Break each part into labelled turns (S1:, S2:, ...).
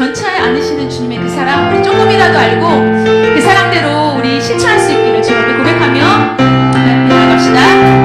S1: 변치 않으시는 주님의 그 사랑, 우리 조금이라도 알고 그 사랑대로 우리 실천할 수 있기를 주 앞에 고백하며 나갑시다.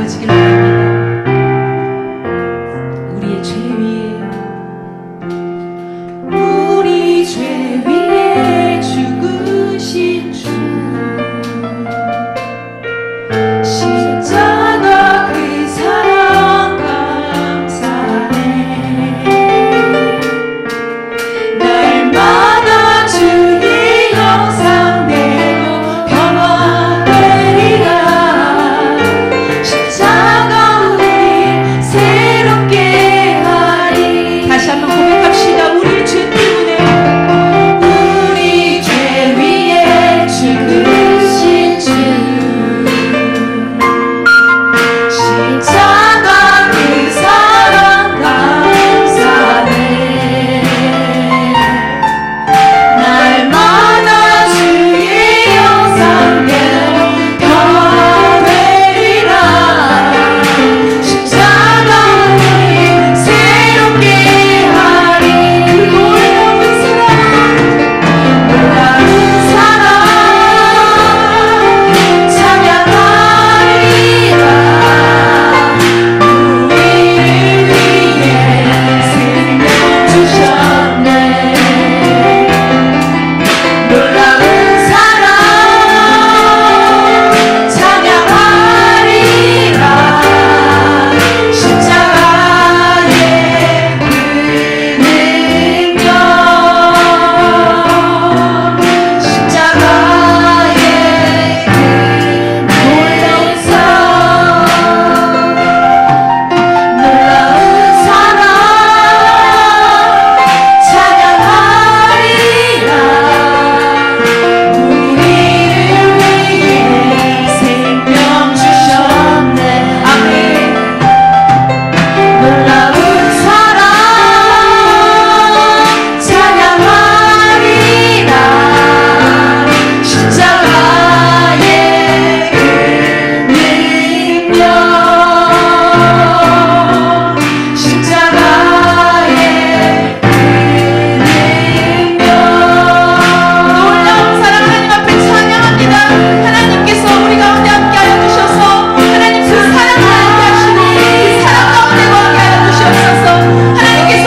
S1: 되어지길 바랍니다. 우리의 죄 위에 우리 죄 위에 죽으신 주 십자가 그 사랑 감사해. 날마다 주의 형상대로 변화되리라. 십자가 우리 새롭게 하리. 다시 한번 고백합시다. 우리 죄 때문에 우리 죄 위에 죽으신 주 십자가 그 사랑 감사해. 날마다 주의 형상대로 변화되리라. 십자가 우리 새롭게 하리. 놀라운 사랑 놀라운 사랑 찬양하리라. 우리를 위해 생명 주셨네. 놀라운 사랑 찬양하리라. 십자가의 그 능력 십자가의 그 놀라운 사랑 놀라운 사랑 찬양하리라. 우리를 위해 생명 주셨네. 아멘. 놀라운 사랑 찬양하리라. 십자가의 그 능력 십자가의 그 능력 놀라운 사랑 하나님 앞에 찬양합니다. 하나님께서 우리 가운데 함께하여 주셔서 하나님 그 사랑 가운데 하시니 그 사랑 가운데 거하게 하여 주시옵소서. 하나님께서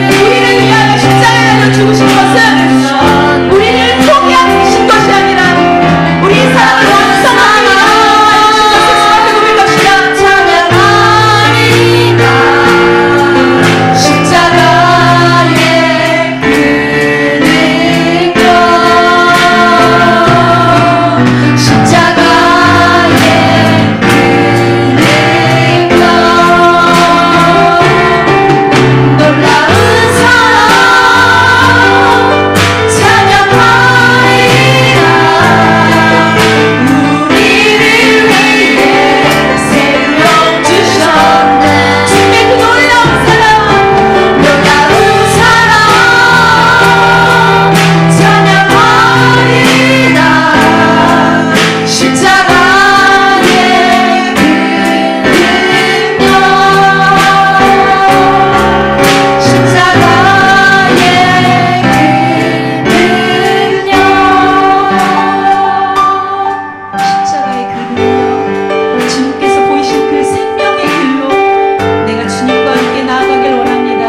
S1: 우리를 위하여 십자가에 달려 죽으신 것은 우리를 포기하신 것이 아니라 우리의 사랑을 완성하기 위하여 주신 것을 수밖에 고백합시다. 찬양하리라. 십자가의 그 능력 십자가의 그 능력 놀라운 사랑 찬양하리라. 우리를 위해 생명 주셨네. 주님의 그 놀라운 사랑 놀라운 사랑 찬양하리라. 십자가의 그 능력 십자가의 그 능력 십자가의 그 능력 주님께서 보이신 그 생명의 길로 내가 주님과 함께 나아가길 원합니다.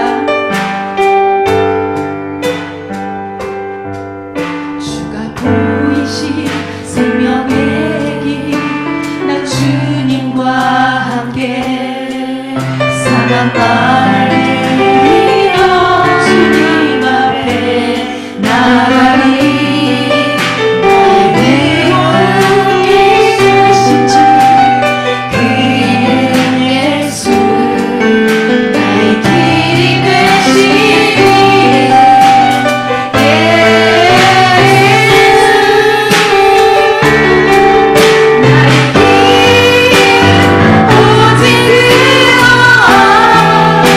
S1: 주가 보이신 생명의 길 나 주님과 함께 사랑 말리며 주님 앞에 나가리. 나의 영혼이 주신 주 그 이름 예수 나의 길이 되시니 오직 그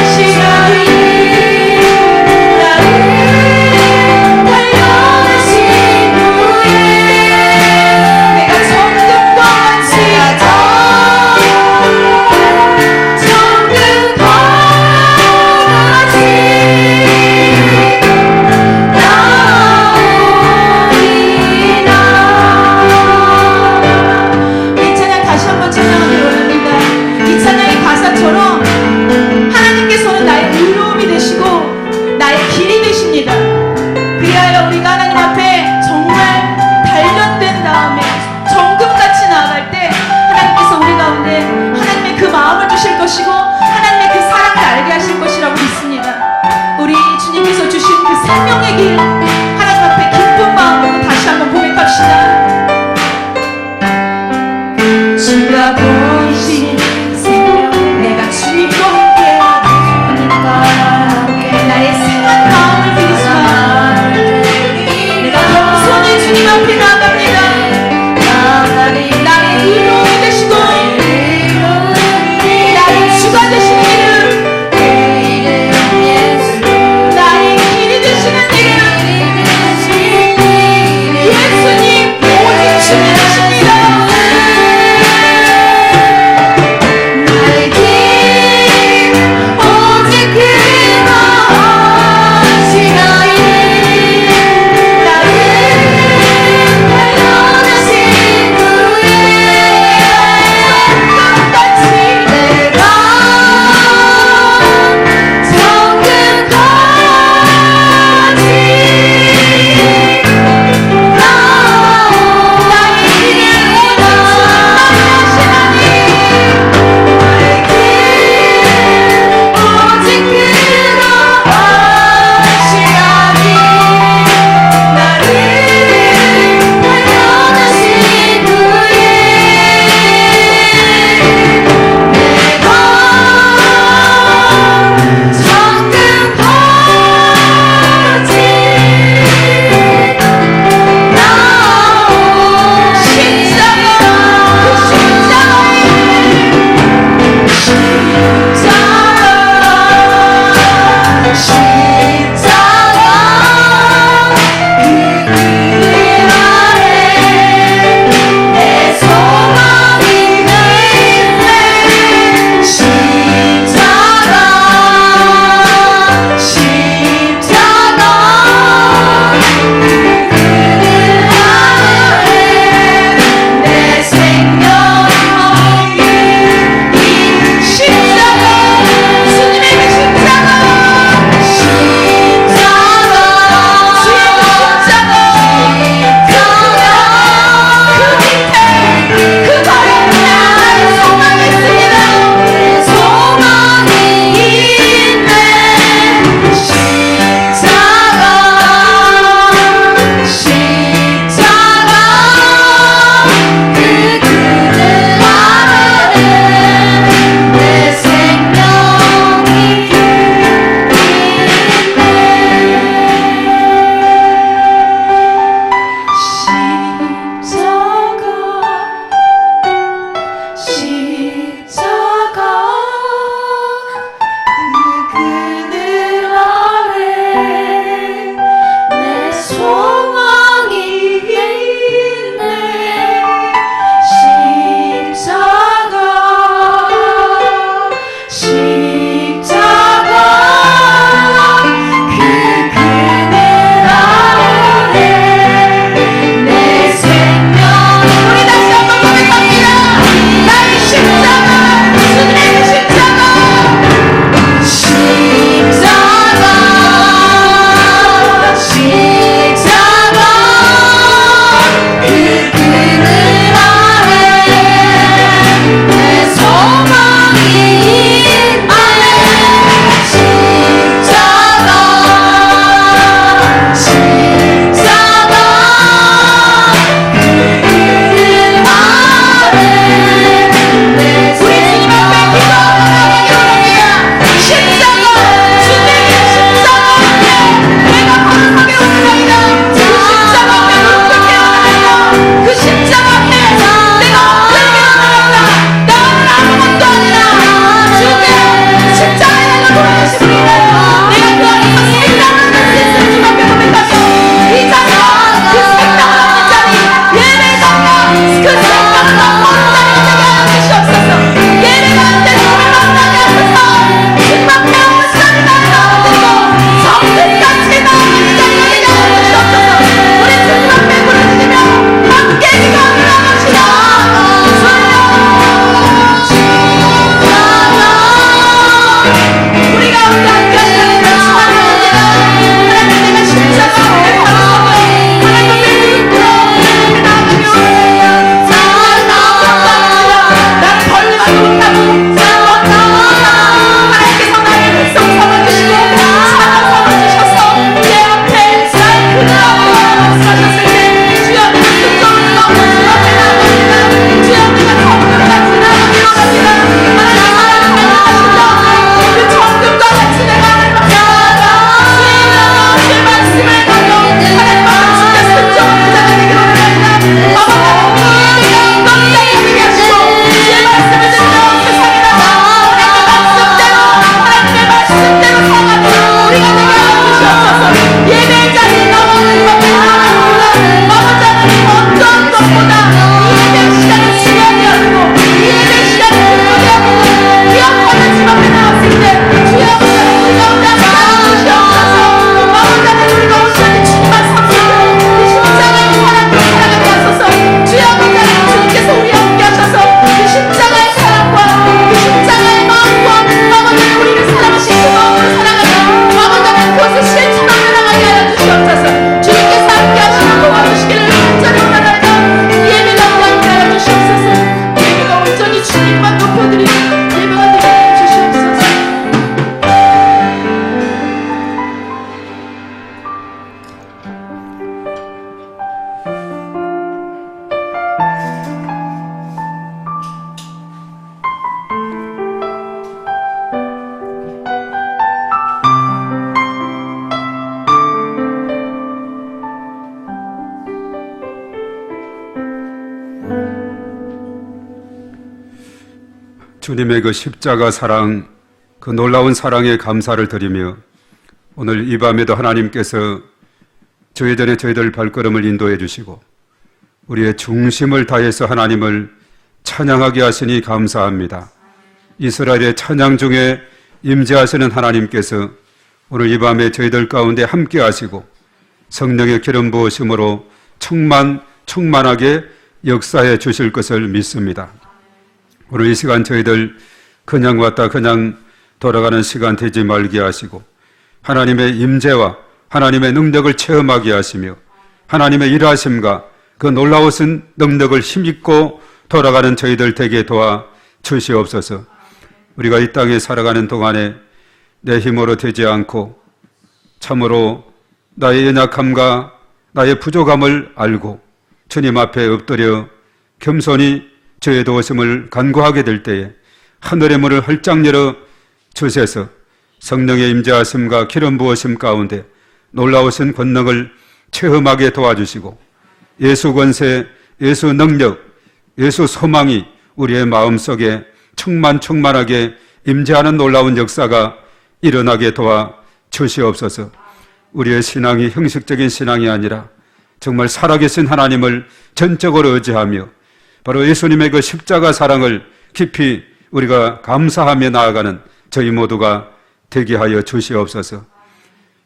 S2: 주님의 그 십자가 사랑, 그 놀라운 사랑에 감사를 드리며 오늘 이 밤에도 하나님께서 저희들의 저희들 발걸음을 인도해 주시고 우리의 중심을 다해서 하나님을 찬양하게 하시니 감사합니다. 이스라엘의 찬양 중에 임재하시는 하나님께서 오늘 이 밤에 저희들 가운데 함께 하시고 성령의 기름 부으심으로 충만하게 역사해 주실 것을 믿습니다. 오늘 이 시간 저희들 그냥 왔다 그냥 돌아가는 시간 되지 말게 하시고 하나님의 임재와 하나님의 능력을 체험하게 하시며 하나님의 일하심과 그 놀라우신 능력을 힘입고 돌아가는 저희들 되게 도와 주시옵소서. 우리가 이 땅에 살아가는 동안에 내 힘으로 되지 않고 참으로 나의 연약함과 나의 부족함을 알고 주님 앞에 엎드려 겸손히 주의 도우심을 간구하게 될 때에 하늘의 문을 활짝 열어 주셔서 성령의 임재하심과 기름 부으심 가운데 놀라우신 권능을 체험하게 도와주시고 예수 권세, 예수 능력, 예수 소망이 우리의 마음속에 충만하게 임재하는 놀라운 역사가 일어나게 도와 주시옵소서. 우리의 신앙이 형식적인 신앙이 아니라 정말 살아계신 하나님을 전적으로 의지하며 바로 예수님의 그 십자가 사랑을 깊이 우리가 감사하며 나아가는 저희 모두가 되게 하여 주시옵소서.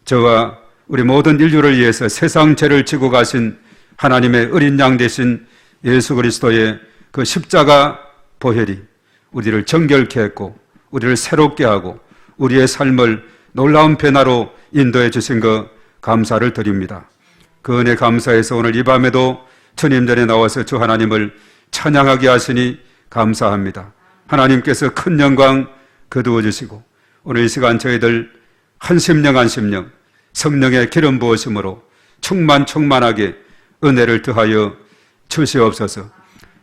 S2: 저와 우리 모든 인류를 위해서 세상 죄를 지고 가신 하나님의 어린 양 되신 예수 그리스도의 그 십자가 보혈이 우리를 정결케 했고 우리를 새롭게 하고 우리의 삶을 놀라운 변화로 인도해 주신 것 감사를 드립니다. 그 은혜 감사해서 오늘 이 밤에도 주님 전에 나와서 주 하나님을 찬양하게 하시니 감사합니다. 하나님께서 큰 영광 거두어 주시고 오늘 이 시간 저희들 한 심령 성령의 기름 부으심으로 충만하게 은혜를 더하여 주시옵소서.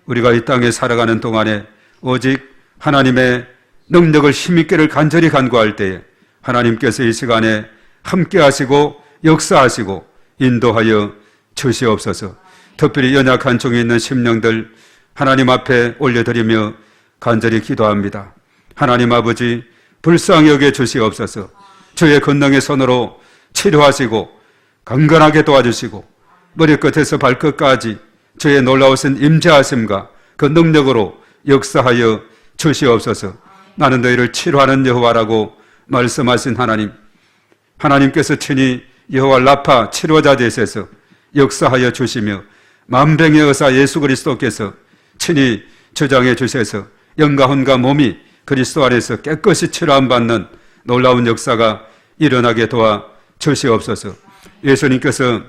S2: 우리가 이 땅에 살아가는 동안에 오직 하나님의 능력을 힘있게를 간절히 간구할 때에 하나님께서 이 시간에 함께 하시고 역사하시고 인도하여 주시옵소서. 특별히 연약한 중에 있는 심령들 하나님 앞에 올려드리며 간절히 기도합니다. 하나님 아버지 불쌍히 여겨 주시옵소서. 주의 권능의 손으로 치료하시고 강건하게 도와주시고 머리끝에서 발끝까지 주의 놀라우신 임재하심과 그 능력으로 역사하여 주시옵소서. 나는 너희를 치료하는 여호와라고 말씀하신 하나님께서 친히 여호와 라파 치료자 되셔서 역사하여 주시며 만병의 의사 예수 그리스도께서 친히 주장해 주셔서 영과 혼과 몸이 그리스도 안에서 깨끗이 치료함 받는 놀라운 역사가 일어나게 도와 주시옵소서. 예수님께서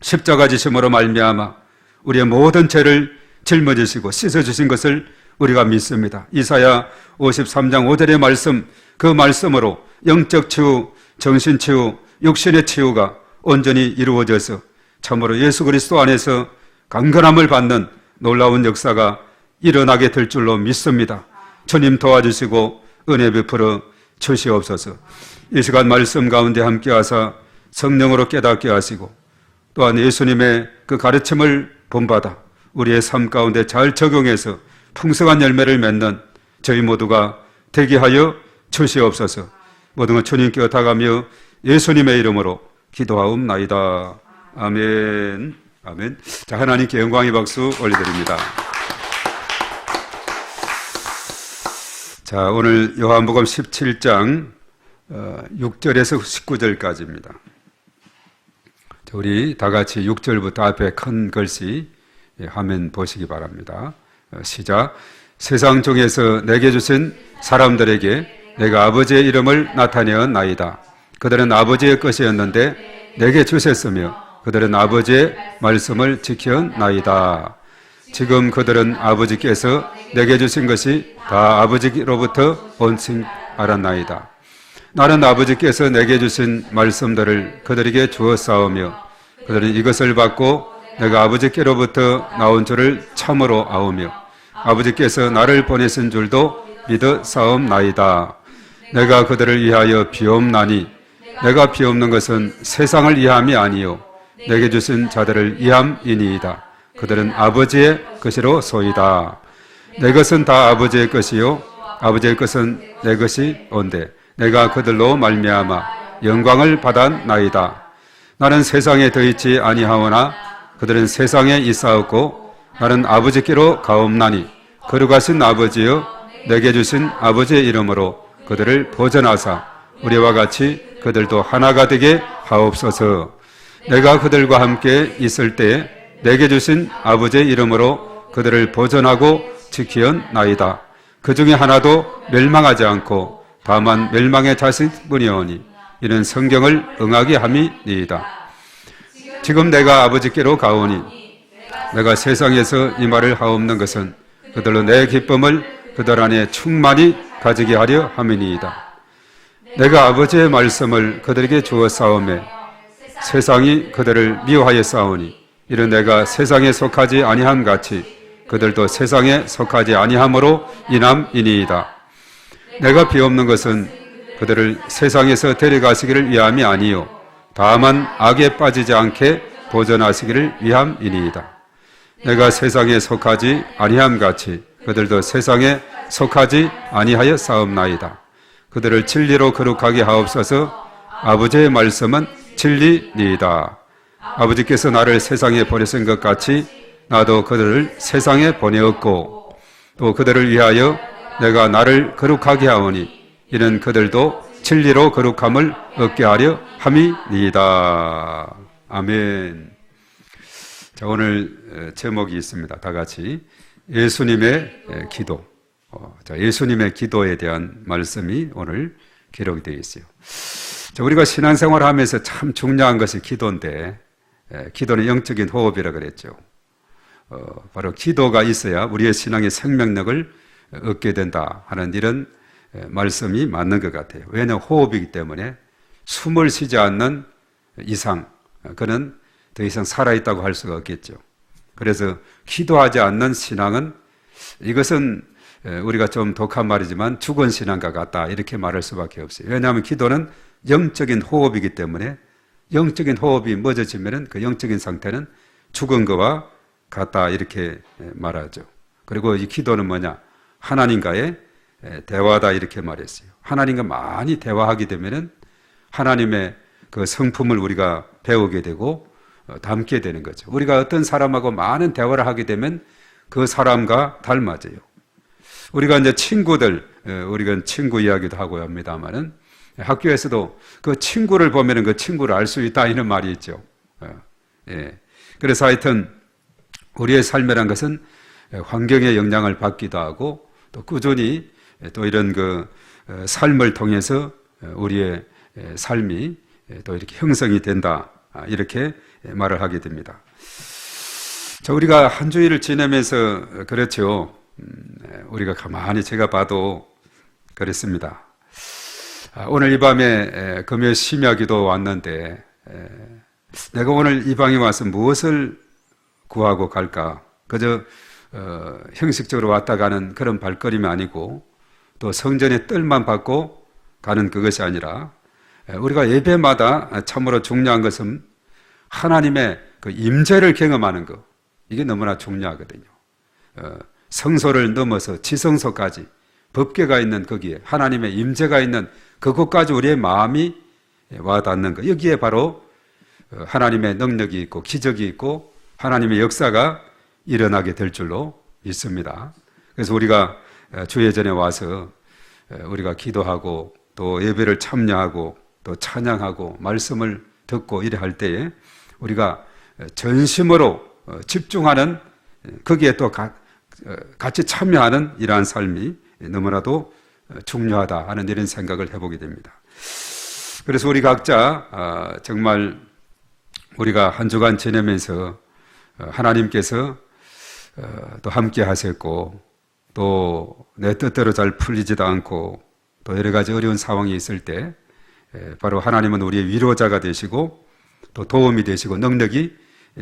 S2: 십자가 지심으로 말미암아 우리의 모든 죄를 짊어지시고 씻어주신 것을 우리가 믿습니다. 이사야 53장 5절의 말씀, 그 말씀으로 영적 치유, 정신 치유, 육신의 치유가 온전히 이루어져서 참으로 예수 그리스도 안에서 강건함을 받는 놀라운 역사가 일어나게 될 줄로 믿습니다. 주님 도와주시고 은혜 베풀어 주시옵소서. 이 시간 말씀 가운데 함께하사 성령으로 깨닫게 하시고 또한 예수님의 그 가르침을 본받아 우리의 삶 가운데 잘 적용해서 풍성한 열매를 맺는 저희 모두가 되게 하여 주시옵소서. 모든 것 주님께 의탁하며 예수님의 이름으로 기도하옵나이다. 아멘. 아멘. 자, 하나님께 영광의 박수 올려드립니다. 자, 오늘 요한복음 17장 6절에서 19절까지입니다. 우리 다 같이 6절부터 앞에 큰 글씨 화면 보시기 바랍니다. 시작. 세상 중에서 내게 주신 사람들에게 내가 아버지의 이름을 나타내었나이다. 그들은 아버지의 것이었는데 내게 주셨으며 그들은 아버지의 말씀을 지켰나이다. 지금 그들은 아버지께서 내게 주신 것이 다 아버지로부터 온칭 알았나이다. 나는 아버지께서 내게 주신 말씀들을 그들에게 주었사오며 그들은 이것을 받고 내가 아버지께로부터 나온 줄을 참으로 아오며 아버지께서 나를 보내신 줄도 믿었사옵나이다. 내가 그들을 위하여 비옵나니 내가 비옵는 것은 세상을 위함이 아니요 내게 주신 자들을 위함이니이다. 그들은 아버지의 것이로 소이다. 내 것은 다 아버지의 것이요 아버지의 것은 내 것이 온데 내가 그들로 말미암아 영광을 받았나이다. 나는 세상에 더 있지 아니하오나 그들은 세상에 있사옵고 나는 아버지께로 가옵나니 거룩하신 아버지여 내게 주신 아버지의 이름으로 그들을 보전하사 우리와 같이 그들도 하나가 되게 하옵소서. 내가 그들과 함께 있을 때에 내게 주신 아버지의 이름으로 그들을 보전하고 지키었나이다. 그 중에 하나도 멸망하지 않고 다만 멸망의 자식뿐이오니 이는 성경을 응하게 함이니이다. 지금 내가 아버지께로 가오니 내가 세상에서 이 말을 하옵는 것은 그들로 내 기쁨을 그들 안에 충만히 가지게 하려 함이니이다. 내가 아버지의 말씀을 그들에게 주었사오매 세상이 그들을 미워하였사오니 이는 내가 세상에 속하지 아니함 같이 그들도 세상에 속하지 아니함으로 인함이니이다. 내가 비옵는 것은 그들을 세상에서 데려가시기를 위함이 아니요 다만 악에 빠지지 않게 보전하시기를 위함이니이다. 내가 세상에 속하지 아니함 같이 그들도 세상에 속하지 아니하였사옵나이다. 그들을 진리로 거룩하게 하옵소서. 아버지의 말씀은 진리니이다. 아버지께서 나를 세상에 보내신 것 같이 나도 그들을 세상에 보내었고 또 그들을 위하여 내가 나를 거룩하게 하오니 이는 그들도 진리로 거룩함을 얻게 하려 함이니이다. 아멘. 자, 오늘 제목이 있습니다. 다 같이 예수님의 기도. 자, 예수님의 기도에 대한 말씀이 오늘 기록이 되어 있어요. 자, 우리가 신앙생활을 하면서 참 중요한 것이 기도인데 기도는 영적인 호흡이라 그랬죠. 바로 기도가 있어야 우리의 신앙의 생명력을 얻게 된다 하는 이런 말씀이 맞는 것 같아요. 왜냐하면 호흡이기 때문에 숨을 쉬지 않는 이상 그는 더 이상 살아있다고 할 수가 없겠죠. 그래서 기도하지 않는 신앙은 이것은 우리가 좀 독한 말이지만 죽은 신앙과 같다 이렇게 말할 수밖에 없어요. 왜냐하면 기도는 영적인 호흡이기 때문에 영적인 호흡이 멎어지면 그 영적인 상태는 죽은 것과 같다 이렇게 말하죠. 그리고 이 기도는 뭐냐? 하나님과의 대화다 이렇게 말했어요. 하나님과 많이 대화하게 되면은 하나님의 그 성품을 우리가 배우게 되고 담게 되는 거죠. 우리가 어떤 사람하고 많은 대화를 하게 되면 그 사람과 닮아져요. 우리가 이제 친구들, 우리가 친구 이야기도 하고 합니다만은 학교에서도 그 친구를 보면은 그 친구를 알 수 있다 이런 말이 있죠. 예. 그래서 하여튼 우리의 삶이란 것은 환경의 영향을 받기도 하고 또 꾸준히 또 이런 그 삶을 통해서 우리의 삶이 또 이렇게 형성이 된다 이렇게 말을 하게 됩니다. 자, 우리가 한 주일을 지내면서 그렇죠. 우리가 가만히 제가 봐도 그랬습니다. 오늘 이 밤에 금요 심야기도 왔는데 내가 오늘 이 방에 와서 무엇을 구하고 갈까? 그저 형식적으로 왔다 가는 그런 발걸음이 아니고 또 성전의 뜰만 받고 가는 그것이 아니라 우리가 예배마다 참으로 중요한 것은 하나님의 그 임재를 경험하는 것 이게 너무나 중요하거든요. 성소를 넘어서 지성소까지 법궤가 있는 거기에 하나님의 임재가 있는 그곳까지 우리의 마음이 와닿는 것 여기에 바로 하나님의 능력이 있고 기적이 있고 하나님의 역사가 일어나게 될 줄로 믿습니다. 그래서 우리가 주일 전에 와서 우리가 기도하고 또 예배를 참여하고 또 찬양하고 말씀을 듣고 이래 할 때에 우리가 전심으로 집중하는 거기에 또 같이 참여하는 이러한 삶이 너무나도 중요하다 하는 이런 생각을 해보게 됩니다. 그래서 우리 각자 정말 우리가 한 주간 지내면서 하나님께서 또 함께 하셨고 또 내 뜻대로 잘 풀리지도 않고 또 여러 가지 어려운 상황이 있을 때 바로 하나님은 우리의 위로자가 되시고 또 도움이 되시고 능력이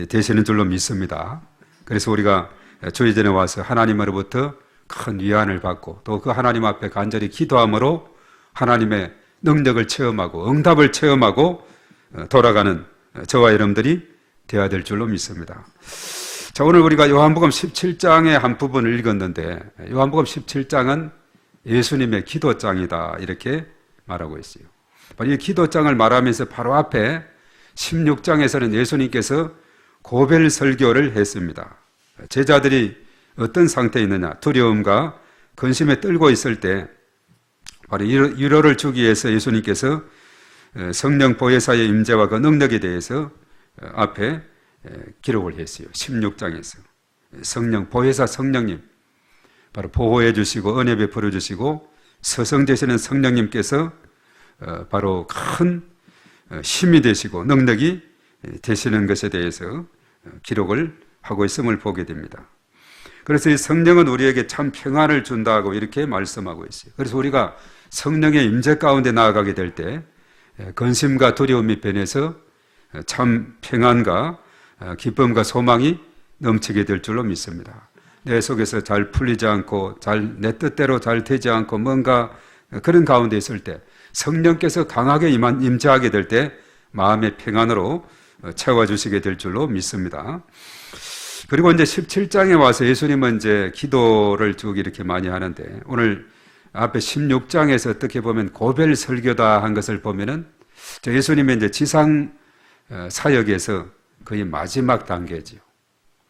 S2: 되시는 줄로 믿습니다. 그래서 우리가 주일 전에 와서 하나님으로부터 큰 위안을 받고 또 그 하나님 앞에 간절히 기도함으로 하나님의 능력을 체험하고 응답을 체험하고 돌아가는 저와 여러분들이 되어야 될 줄로 믿습니다. 자, 오늘 우리가 요한복음 17장의 한 부분을 읽었는데 요한복음 17장은 예수님의 기도장이다 이렇게 말하고 있어요. 바로 이 기도장을 말하면서 바로 앞에 16장에서는 예수님께서 고별 설교를 했습니다. 제자들이 어떤 상태에 있느냐, 두려움과 근심에 떨고 있을 때 바로 위로를 주기 위해서 예수님께서 성령 보혜사의 임재와 그 능력에 대해서 앞에 기록을 했어요. 16장에서 성령 보혜사 성령님 바로 보호해 주시고 은혜 베풀어 주시고 서성되시는 성령님께서 바로 큰 힘이 되시고 능력이 되시는 것에 대해서 기록을 하고 있음을 보게 됩니다. 그래서 이 성령은 우리에게 참 평안을 준다고 이렇게 말씀하고 있어요. 그래서 우리가 성령의 임재 가운데 나아가게 될 때 근심과 두려움이 변해서 참 평안과 기쁨과 소망이 넘치게 될 줄로 믿습니다. 내 속에서 잘 풀리지 않고 내 뜻대로 잘 되지 않고 뭔가 그런 가운데 있을 때 성령께서 강하게 임재하게 될 때 마음의 평안으로 채워주시게 될 줄로 믿습니다. 그리고 이제 17장에 와서 예수님은 이제 기도를 쭉 이렇게 많이 하는데 오늘 앞에 16장에서 어떻게 보면 고별 설교다 한 것을 보면은 예수님의 이제 지상 사역에서 거의 마지막 단계죠.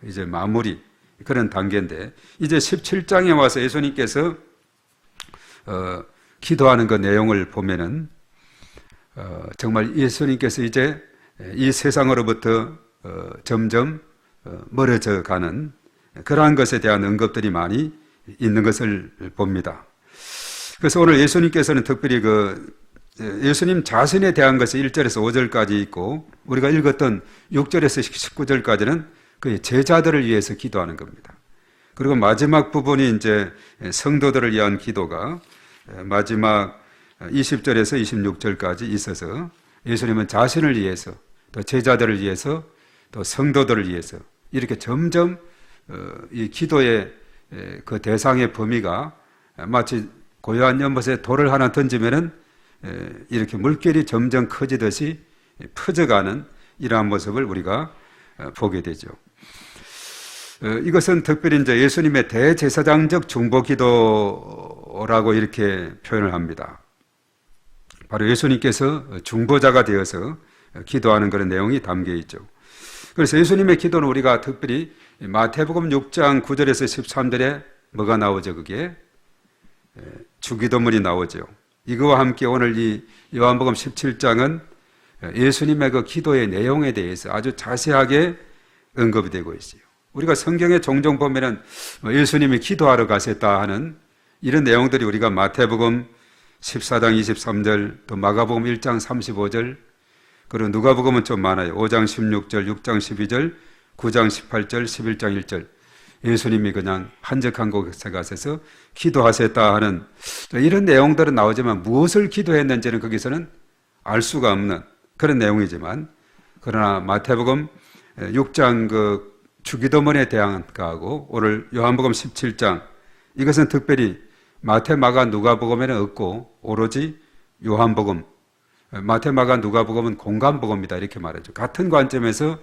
S2: 이제 마무리 그런 단계인데 이제 17장에 와서 예수님께서 기도하는 그 내용을 보면은 정말 예수님께서 이제 이 세상으로부터 점점 멀어져 가는 그러한 것에 대한 언급들이 많이 있는 것을 봅니다. 그래서 오늘 예수님께서는 특별히 예수님 자신에 대한 것이 1절에서 5절까지 있고 우리가 읽었던 6절에서 19절까지는 그 제자들을 위해서 기도하는 겁니다. 그리고 마지막 부분이 이제 성도들을 위한 기도가 마지막 20절에서 26절까지 있어서 예수님은 자신을 위해서 또 제자들을 위해서 또 성도들을 위해서 이렇게 점점 이 기도의 그 대상의 범위가 마치 고요한 연못에 돌을 하나 던지면은 이렇게 물결이 점점 커지듯이 퍼져가는 이러한 모습을 우리가 보게 되죠. 이것은 특별히 이제 예수님의 대제사장적 중보기도라고 이렇게 표현을 합니다. 바로 예수님께서 중보자가 되어서 기도하는 그런 내용이 담겨 있죠. 그래서 예수님의 기도는 우리가 특별히 마태복음 6장 9절에서 13절에 뭐가 나오죠? 그게 주기도문이 나오죠. 이거와 함께 오늘 이 요한복음 17장은 예수님의 그 기도의 내용에 대해서 아주 자세하게 언급이 되고 있어요. 우리가 성경에 종종 보면은 예수님이 기도하러 가셨다 하는 이런 내용들이 우리가 마태복음 14장 23절 또 마가복음 1장 35절 그리고 누가복음은 좀 많아요. 5장 16절, 6장 12절, 9장 18절, 11장 1절 예수님이 그냥 한적한 곳에 가셔서 기도하셨다 하는 이런 내용들은 나오지만 무엇을 기도했는지는 거기서는 알 수가 없는 그런 내용이지만 그러나 마태복음 6장 그 주기도문에 대한 거하고 오늘 요한복음 17장 이것은 특별히 마태, 마가, 누가복음에는 없고 오로지 요한복음 마태, 마가, 누가복음은 공간복음이다 이렇게 말하죠. 같은 관점에서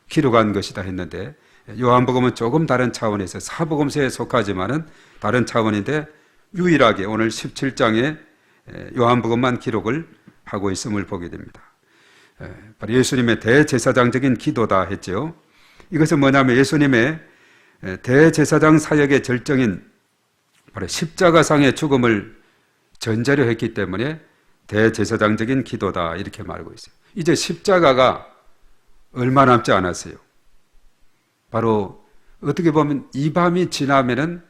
S2: 기록한 것이다 했는데 요한복음은 조금 다른 차원에서 사복음서에 속하지만은 다른 차원인데 유일하게 오늘 17장에 요한복음만 기록을 하고 있음을 보게 됩니다. 바로 예수님의 대제사장적인 기도다 했죠. 이것은 뭐냐면 예수님의 대제사장 사역의 절정인 바로 십자가상의 죽음을 전제로 했기 때문에 대제사장적인 기도다 이렇게 말하고 있어요. 이제 십자가가 얼마 남지 않았어요. 바로 어떻게 보면 이 밤이 지나면은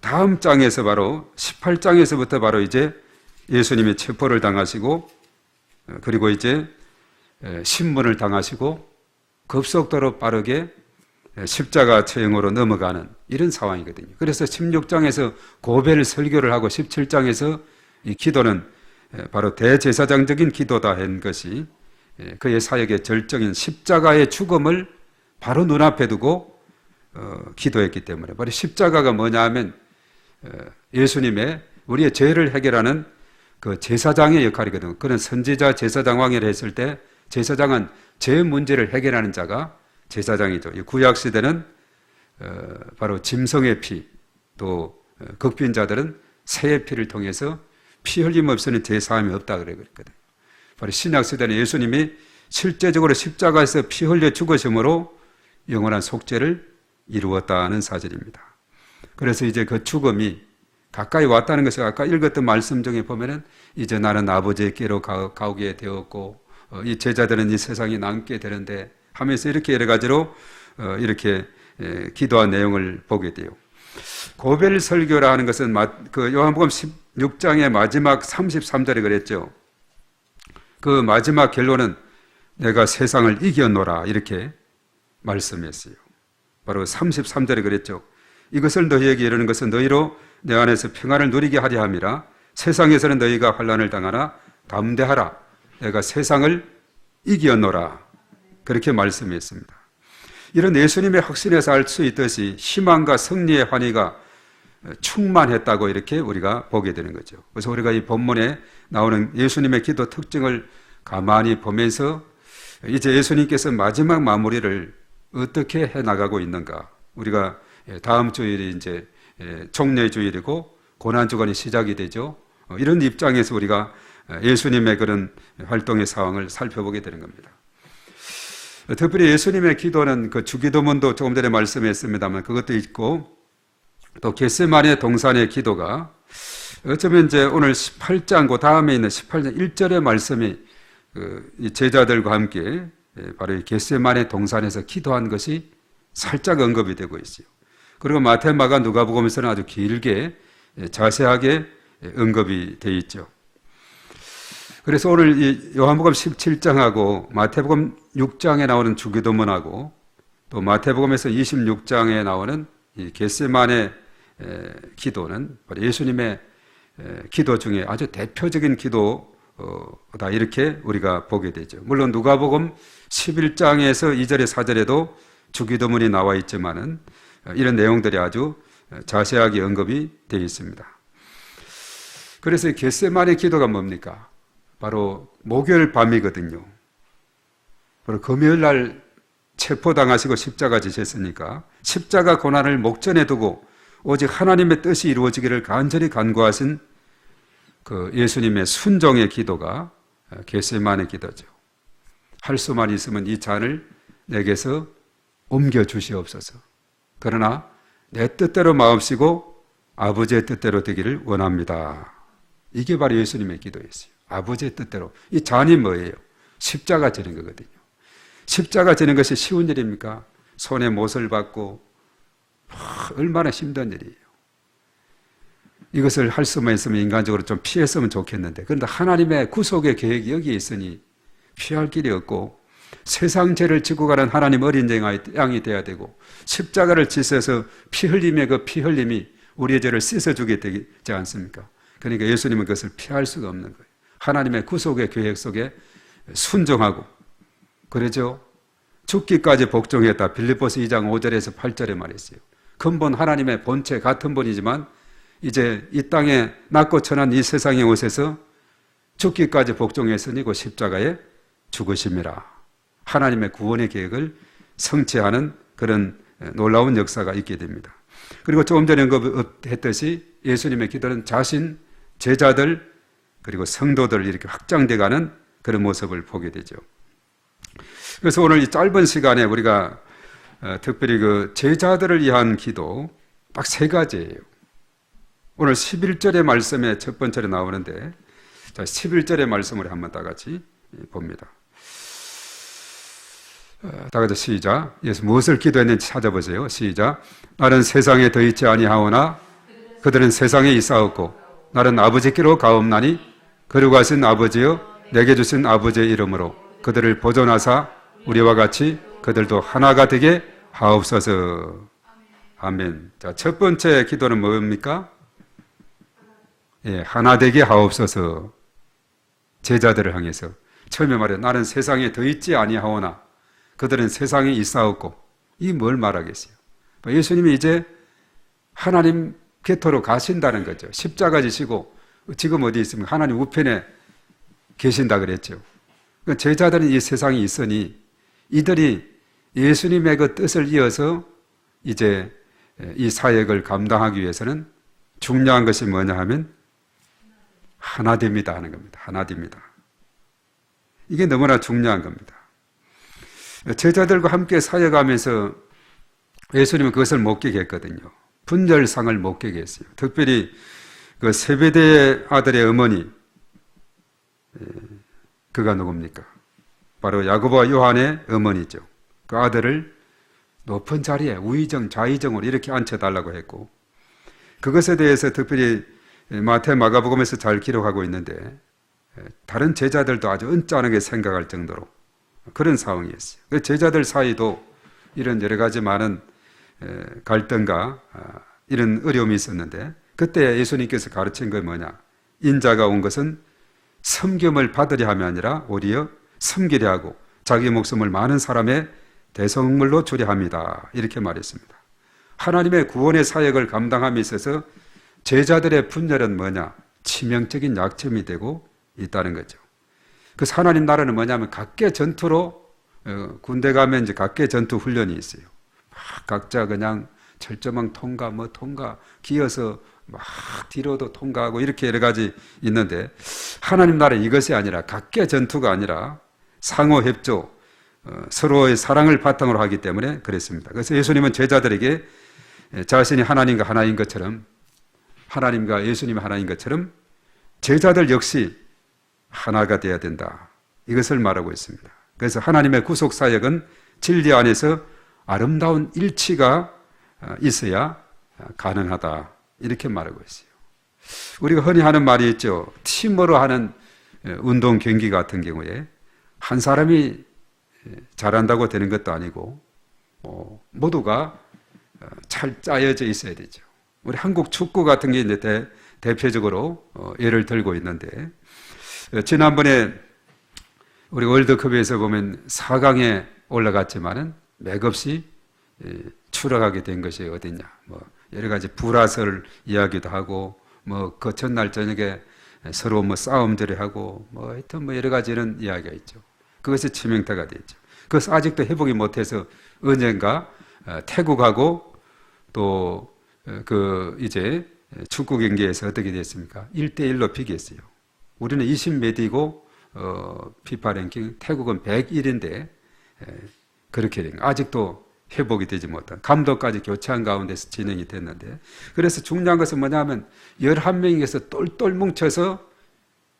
S2: 다음 장에서 바로 18장에서부터 바로 이제 예수님이 체포를 당하시고 그리고 이제 신문을 당하시고 급속도로 빠르게 십자가 처형으로 넘어가는 이런 상황이거든요. 그래서 16장에서 고별 설교를 하고 17장에서 이 기도는 바로 대제사장적인 기도다 한 것이 그의 사역의 절정인 십자가의 죽음을 바로 눈앞에 두고 기도했기 때문에 바로 십자가가 뭐냐 하면 예수님의 우리의 죄를 해결하는 그 제사장의 역할이거든요. 그런 선지자 제사장 왕위를 했을 때 제사장은 죄 문제를 해결하는 자가 제사장이죠. 구약 시대는 바로 짐승의 피, 또 극빈자들은 새의 피를 통해서 피 흘림 없이는 제사함이 없다 그랬거든요. 바로 신약시대는 예수님이 실제적으로 십자가에서 피 흘려 죽으심으로 영원한 속죄를 이루었다는 사실입니다. 그래서 이제 그 죽음이 가까이 왔다는 것을 아까 읽었던 말씀 중에 보면은 이제 나는 아버지께로 가오게 되었고 이 제자들은 이 세상에 남게 되는데 하면서 이렇게 여러 가지로 이렇게 기도한 내용을 보게 돼요. 고별 설교라 하는 것은 그 요한복음 16장의 마지막 33절에 그랬죠. 그 마지막 결론은 내가 세상을 이겼노라 이렇게 말씀했어요. 바로 33절에 그랬죠. 이것을 너희에게 이르는 것은 너희로 내 안에서 평안을 누리게 하려 함이라. 세상에서는 너희가 환난을 당하나 담대하라. 내가 세상을 이겼노라. 그렇게 말씀했습니다. 이런 예수님의 확신에서 알 수 있듯이 희망과 승리의 환희가 충만했다고 이렇게 우리가 보게 되는 거죠. 그래서 우리가 이 본문에 나오는 예수님의 기도 특징을 가만히 보면서 이제 예수님께서 마지막 마무리를 어떻게 해 나가고 있는가. 우리가 다음 주일이 이제 종려의 주일이고 고난주간이 시작이 되죠. 이런 입장에서 우리가 예수님의 그런 활동의 상황을 살펴보게 되는 겁니다. 특별히 예수님의 기도는 그 주기도문도 조금 전에 말씀했습니다만 그것도 있고 또 겟세마네 동산의 기도가 어쩌면 이제 오늘 18장 그 다음에 있는 18장 1절의 말씀이 이 제자들과 함께 바로 이 겟세마네 동산에서 기도한 것이 살짝 언급이 되고 있어요. 그리고 마태, 마가, 누가복음에서는 아주 길게 자세하게 언급이 되어 있죠. 그래서 오늘 이 요한복음 17장하고 마태복음 6장에 나오는 주기도문하고 또 마태복음에서 26장에 나오는 이 겟세마네 기도는 바로 예수님의 기도 중에 아주 대표적인 기도다 이렇게 우리가 보게 되죠. 물론 누가복음 11장에서 2절에 4절에도 주기도문이 나와 있지만은 이런 내용들이 아주 자세하게 언급이 되어 있습니다. 그래서 겟세마네 기도가 뭡니까? 바로 목요일 밤이거든요. 바로 금요일 날 체포당하시고 십자가 지셨으니까 십자가 고난을 목전에 두고 오직 하나님의 뜻이 이루어지기를 간절히 간구하신 그 예수님의 순종의 기도가 겟세마네 기도죠. 할 수만 있으면 이 잔을 내게서 옮겨 주시옵소서. 그러나 내 뜻대로 마옵시고 아버지의 뜻대로 되기를 원합니다. 이게 바로 예수님의 기도였어요. 아버지의 뜻대로. 이 잔이 뭐예요? 십자가 지는 거거든요. 십자가 지는 것이 쉬운 일입니까? 손에 못을 받고 얼마나 힘든 일이에요. 이것을 할 수만 있으면 인간적으로 좀 피했으면 좋겠는데 그런데 하나님의 구속의 계획이 여기에 있으니 피할 길이 없고 세상 죄를 지고 가는 하나님 어린 양이 돼야 되고 십자가를 지셔서 피 흘림의 그 피 흘림이 우리의 죄를 씻어주게 되지 않습니까? 그러니까 예수님은 그것을 피할 수가 없는 거예요. 하나님의 구속의 계획 속에 순종하고 그러죠. 죽기까지 복종했다. 빌립보서 2장 5절에서 8절에 말했어요. 근본 하나님의 본체 같은 분이지만 이제 이 땅에 낮고 천한 이 세상에 오셔서 죽기까지 복종했으니 그 십자가에 죽으심이라. 하나님의 구원의 계획을 성취하는 그런 놀라운 역사가 있게 됩니다. 그리고 조금 전에 언급했듯이 예수님의 기도는 자신, 제자들 그리고 성도들 이렇게 확장돼가는 그런 모습을 보게 되죠. 그래서 오늘 이 짧은 시간에 우리가 특별히 그 제자들을 위한 기도 딱 세 가지예요. 오늘 11절의 말씀에 첫 번째로 나오는데 자 11절의 말씀을 한번 다 같이 봅니다. 다 같이 시작. 예수 무엇을 기도했는지 찾아보세요. 시작. 나는 세상에 더 있지 아니하오나 그들은 세상에 있사옵고 나는 아버지께로 가옵나니 거룩하신 아버지여 내게 주신 아버지의 이름으로 그들을 보존하사 우리와 같이 그들도 하나가 되게 하옵소서. 아멘. 자, 첫 번째 기도는 뭡니까? 예, 하나 되게 하옵소서. 제자들을 향해서 처음에 말해 나는 세상에 더 있지 아니하오나 그들은 세상에 있사옵고 이 뭘 말하겠어요? 예수님이 이제 하나님 곁으로 가신다는 거죠. 십자가 지시고 지금 어디 있습니까? 하나님 우편에 계신다 그랬죠. 제자들은 이 세상에 있으니 이들이 예수님의 그 뜻을 이어서 이제 이 사역을 감당하기 위해서는 중요한 것이 뭐냐 하면 하나됩니다 하는 겁니다. 하나됩니다. 이게 너무나 중요한 겁니다. 제자들과 함께 사역하면서 예수님은 그것을 목격했거든요. 분별상을 목격했어요. 특별히 그 세베대의 아들의 어머니, 그가 누굽니까? 바로 야고보와 요한의 어머니죠. 그 아들을 높은 자리에 우의정, 좌의정으로 이렇게 앉혀달라고 했고, 그것에 대해서 특별히 마태, 마가복음에서 잘 기록하고 있는데 다른 제자들도 아주 언짢게 생각할 정도로 그런 상황이었어요. 그 제자들 사이도 이런 여러 가지 많은 갈등과 이런 어려움이 있었는데, 그때 예수님께서 가르친 건 뭐냐? 인자가 온 것은 섬김을 받으려 함이 아니라 오히려 섬기려 하고 자기 목숨을 많은 사람의 대성물로 주려 합니다. 이렇게 말했습니다. 하나님의 구원의 사역을 감당함에 있어서 제자들의 분열은 뭐냐? 치명적인 약점이 되고 있다는 거죠. 그 하나님 나라는 뭐냐면 각계 전투로, 군대 가면 이제 각계 전투 훈련이 있어요. 막 각자 그냥 철조망 통과, 뭐 통과, 기어서 막 뒤로도 통과하고 이렇게 여러 가지 있는데, 하나님 나라 이것이 아니라 각계 전투가 아니라 상호 협조, 서로의 사랑을 바탕으로 하기 때문에 그랬습니다. 그래서 예수님은 제자들에게 자신이 하나님과 하나인 것처럼, 하나님과 예수님이 하나인 것처럼 제자들 역시 하나가 되어야 된다, 이것을 말하고 있습니다. 그래서 하나님의 구속 사역은 진리 안에서 아름다운 일치가 있어야 가능하다, 이렇게 말하고 있어요. 우리가 흔히 하는 말이 있죠. 팀으로 하는 운동 경기 같은 경우에 한 사람이 잘한다고 되는 것도 아니고 모두가 잘 짜여져 있어야 되죠. 우리 한국 축구 같은 게 이제 대표적으로 예를 들고 있는데, 지난번에 우리 월드컵에서 보면 4강에 올라갔지만은 맥없이 추락하게 된 것이 어디냐? 뭐 여러 가지 불화설 이야기도 하고, 뭐 그 전날 저녁에 서로 뭐 싸움들이 하고, 뭐 하여튼 뭐 여러 가지 이런 이야기가 있죠. 그것이 치명타가 됐죠. 그래서 아직도 회복이 못해서 언젠가 태국하고 또 이제 축구 경기에서 어떻게 됐습니까? 1대1로 비겼어요. 우리는 20몇 위고 피파 랭킹 태국은 101인데 그렇게 된 거예요. 아직도 회복이 되지 못한, 감독까지 교체한 가운데서 진행이 됐는데, 그래서 중요한 것은 뭐냐면 11명에서 똘똘 뭉쳐서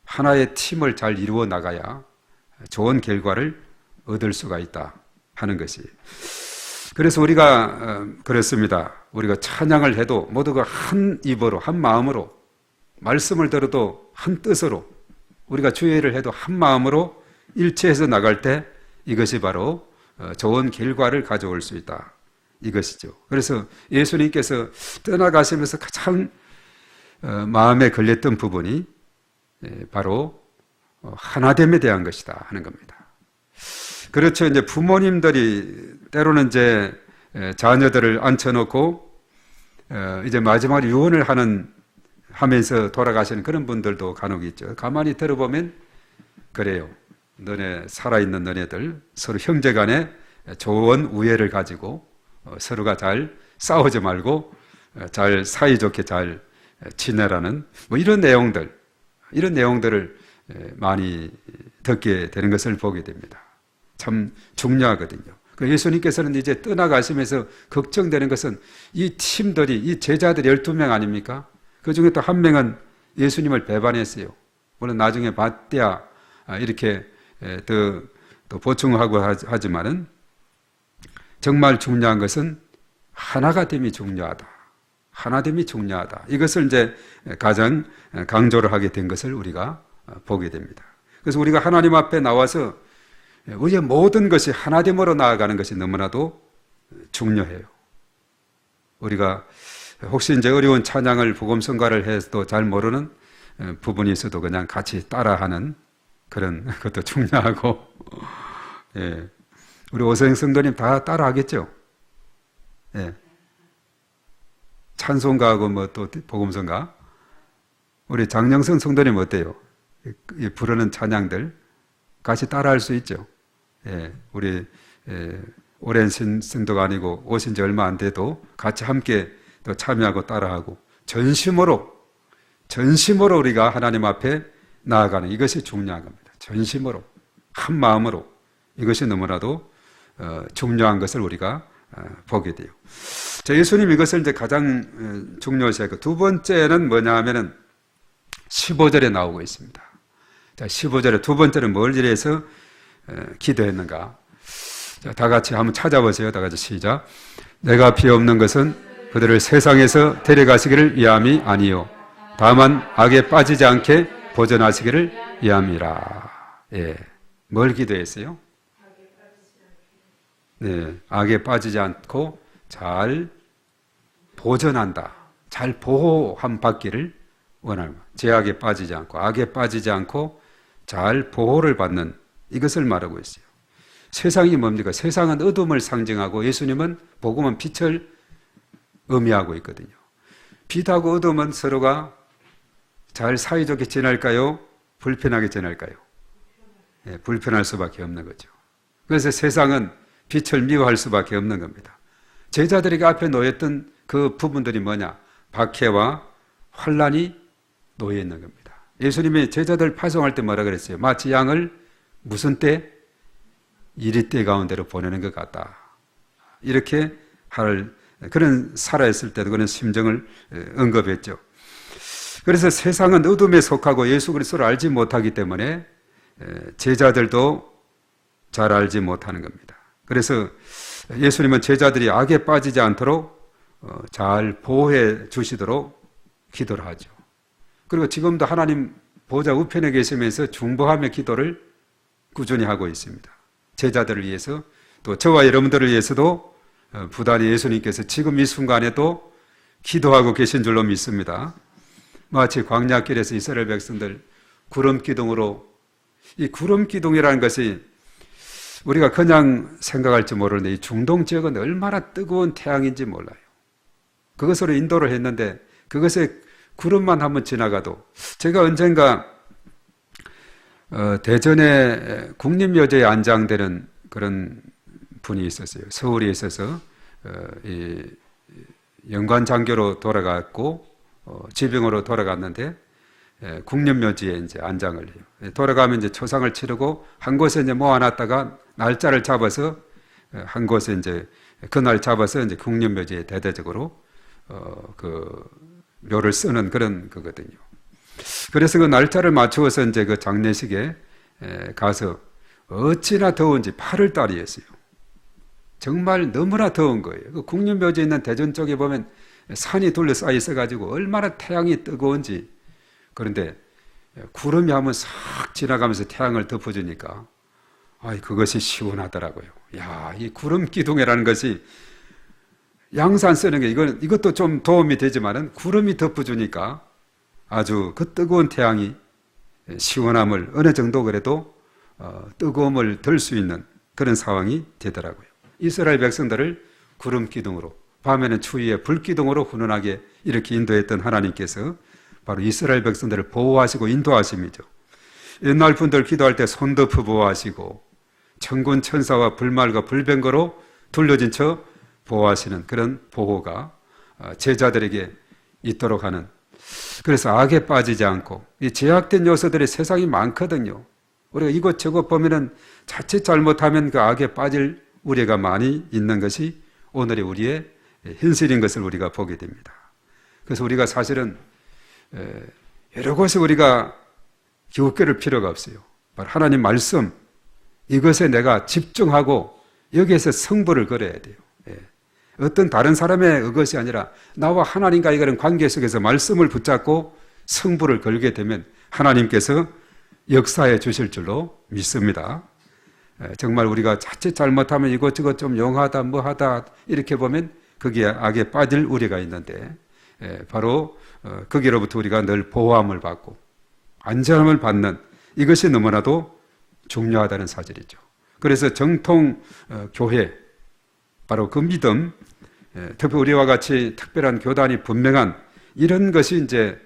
S2: 하나의 팀을 잘 이루어 나가야 좋은 결과를 얻을 수가 있다 하는 것이. 그래서 우리가 그렇습니다. 우리가 찬양을 해도 모두가 한 입으로, 한 마음으로, 말씀을 들어도 한 뜻으로, 우리가 주의를 해도 한 마음으로 일치해서 나갈 때 이것이 바로 좋은 결과를 가져올 수 있다, 이것이죠. 그래서 예수님께서 떠나가시면서 가장 마음에 걸렸던 부분이 바로 하나됨에 대한 것이다 하는 겁니다. 그렇죠. 이제 부모님들이 때로는 이제 자녀들을 앉혀놓고 이제 마지막으로 유언을 하면서 돌아가시는 그런 분들도 간혹 있죠. 가만히 들어보면 그래요. 너네 살아있는 너네들 서로 형제간에 좋은 우애를 가지고 서로가 잘 싸우지 말고 잘 사이좋게 잘 지내라는 뭐 이런 내용들을 많이 듣게 되는 것을 보게 됩니다. 참 중요하거든요. 예수님께서는 이제 떠나가시면서 걱정되는 것은 이 팀들이, 이 제자들 12명 아닙니까? 그 중에 또 한 명은 예수님을 배반했어요. 물론 나중에 받대야 이렇게 또 보충하고 하지만은 정말 중요한 것은 하나가 됨이 중요하다. 하나됨이 중요하다. 이것을 이제 가장 강조를 하게 된 것을 우리가 보게 됩니다. 그래서 우리가 하나님 앞에 나와서 우리의 모든 것이 하나됨으로 나아가는 것이 너무나도 중요해요. 우리가 혹시 이제 어려운 찬양을 복음성가를 해서도 잘 모르는 부분이 있어도 그냥 같이 따라하는 그런 것도 중요하고, 예. 우리 오세영 성도님 다 따라하겠죠? 예. 찬송가하고 뭐 또 복음성가. 우리 장영선 성도님 어때요? 부르는 찬양들 같이 따라할 수 있죠? 예. 우리 오랜 성도가 아니고 오신 지 얼마 안 돼도 같이 함께 또 참여하고 따라하고, 전심으로 우리가 하나님 앞에 나아가는 이것이 중요한 겁니다. 전심으로, 한 마음으로. 이것이 너무나도 중요한 것을 우리가 보게 돼요. 자, 예수님 이것을 이제 가장 중요시하고, 두 번째는 뭐냐 하면은 15절에 나오고 있습니다. 자, 15절에 두 번째는 뭘 위해서 기도했는가? 자, 다 같이 한번 찾아보세요. 다 같이 시작. 내가 피해 없는 것은 그들을 세상에서 데려가시기를 위함이 아니요 다만 악에 빠지지 않게 보존하시기를 위함이라. 예, 뭘 기도했어요? 네, 악에 빠지지 않고 잘 보존한다, 잘 보호함 받기를 원합니다. 제약에 빠지지 않고 악에 빠지지 않고 잘 보호를 받는, 이것을 말하고 있어요. 세상이 뭡니까? 세상은 어둠을 상징하고 예수님은 복음은 빛을 의미하고 있거든요. 빛하고 어둠은 서로가 잘 사이좋게 지낼까요? 불편하게 지낼까요? 예, 불편할 수밖에 없는 거죠. 그래서 세상은 빛을 미워할 수밖에 없는 겁니다. 제자들에게 앞에 놓였던 그 부분들이 뭐냐? 박해와 환난이 놓여 있는 겁니다. 예수님이 제자들 파송할 때 뭐라 그랬어요? 마치 양을 무슨 때? 이리때 가운데로 보내는 것 같다. 이렇게 그런 살아있을 때도 그런 심정을 언급했죠. 그래서 세상은 어둠에 속하고 예수 그리스도를 알지 못하기 때문에 제자들도 잘 알지 못하는 겁니다. 그래서 예수님은 제자들이 악에 빠지지 않도록 잘 보호해 주시도록 기도를 하죠. 그리고 지금도 하나님 보좌 우편에 계시면서 중보하며 기도를 꾸준히 하고 있습니다. 제자들을 위해서, 또 저와 여러분들을 위해서도 부단히 예수님께서 지금 이 순간에도 기도하고 계신 줄로 믿습니다. 마치 광야길에서 이스라엘 백성들 구름기둥으로, 이 구름기둥이라는 것이 우리가 그냥 생각할지 모르는데 이 중동 지역은 얼마나 뜨거운 태양인지 몰라요. 그것으로 인도를 했는데 그것에 구름만 한번 지나가도, 제가 언젠가 대전에 국립묘지에 안장되는 그런 분이 있었어요. 서울에 있어서 이 연관장교로 돌아갔고 지병으로 돌아갔는데 국립묘지에 이제 안장을 해요. 돌아가면 이제 초상을 치르고 한 곳에 이제 모아놨다가 날짜를 잡아서 한 곳에 이제 그날 잡아서 이제 국립묘지에 대대적으로 그 묘를 쓰는 그런 거거든요. 그래서 그 날짜를 맞추어서 이제 그 장례식에 가서 어찌나 더운지 8월 달이었어요. 정말 너무나 더운 거예요. 그 국립묘지에 있는 대전 쪽에 보면 산이 둘러싸여 있어가지고 얼마나 태양이 뜨거운지. 그런데 구름이 한번 싹 지나가면서 태양을 덮어주니까 그것이 시원하더라고요. 야, 이 구름 기둥이라는 것이 양산 쓰는 게 이것도 좀 도움이 되지만은 구름이 덮어주니까 아주 그 뜨거운 태양이 시원함을 어느 정도 그래도 뜨거움을 덜 수 있는 그런 상황이 되더라고요. 이스라엘 백성들을 구름 기둥으로, 밤에는 추위에 불 기둥으로 훈훈하게 이렇게 인도했던 하나님께서 바로 이스라엘 백성들을 보호하시고 인도하심이죠. 옛날 분들 기도할 때 손 덮어 보호하시고 천군 천사와 불말과 불병거로 둘러진 채 보호하시는 그런 보호가 제자들에게 있도록 하는, 그래서 악에 빠지지 않고, 이 제약된 요소들이 세상이 많거든요. 우리가 이것저것 보면은 자칫 잘못하면 그 악에 빠질 우려가 많이 있는 것이 오늘의 우리의 현실인 것을 우리가 보게 됩니다. 그래서 우리가 사실은 여러 곳에 우리가 기웃거릴 필요가 없어요. 바로 하나님 말씀, 이것에 내가 집중하고 여기에서 승부를 걸어야 돼요. 어떤 다른 사람의 것이 아니라 나와 하나님과의 그런 관계 속에서 말씀을 붙잡고 승부를 걸게 되면 하나님께서 역사해 주실 줄로 믿습니다. 정말 우리가 자칫 잘못하면 이것저것 좀 용하다 뭐하다 이렇게 보면 거기에 악에 빠질 우려가 있는데 바로 거기로부터 우리가 늘 보호함을 받고 안전함을 받는, 이것이 너무나도 중요하다는 사실이죠. 그래서 정통 교회, 바로 그 믿음, 특히 우리와 같이 특별한 교단이 분명한 이런 것이 이제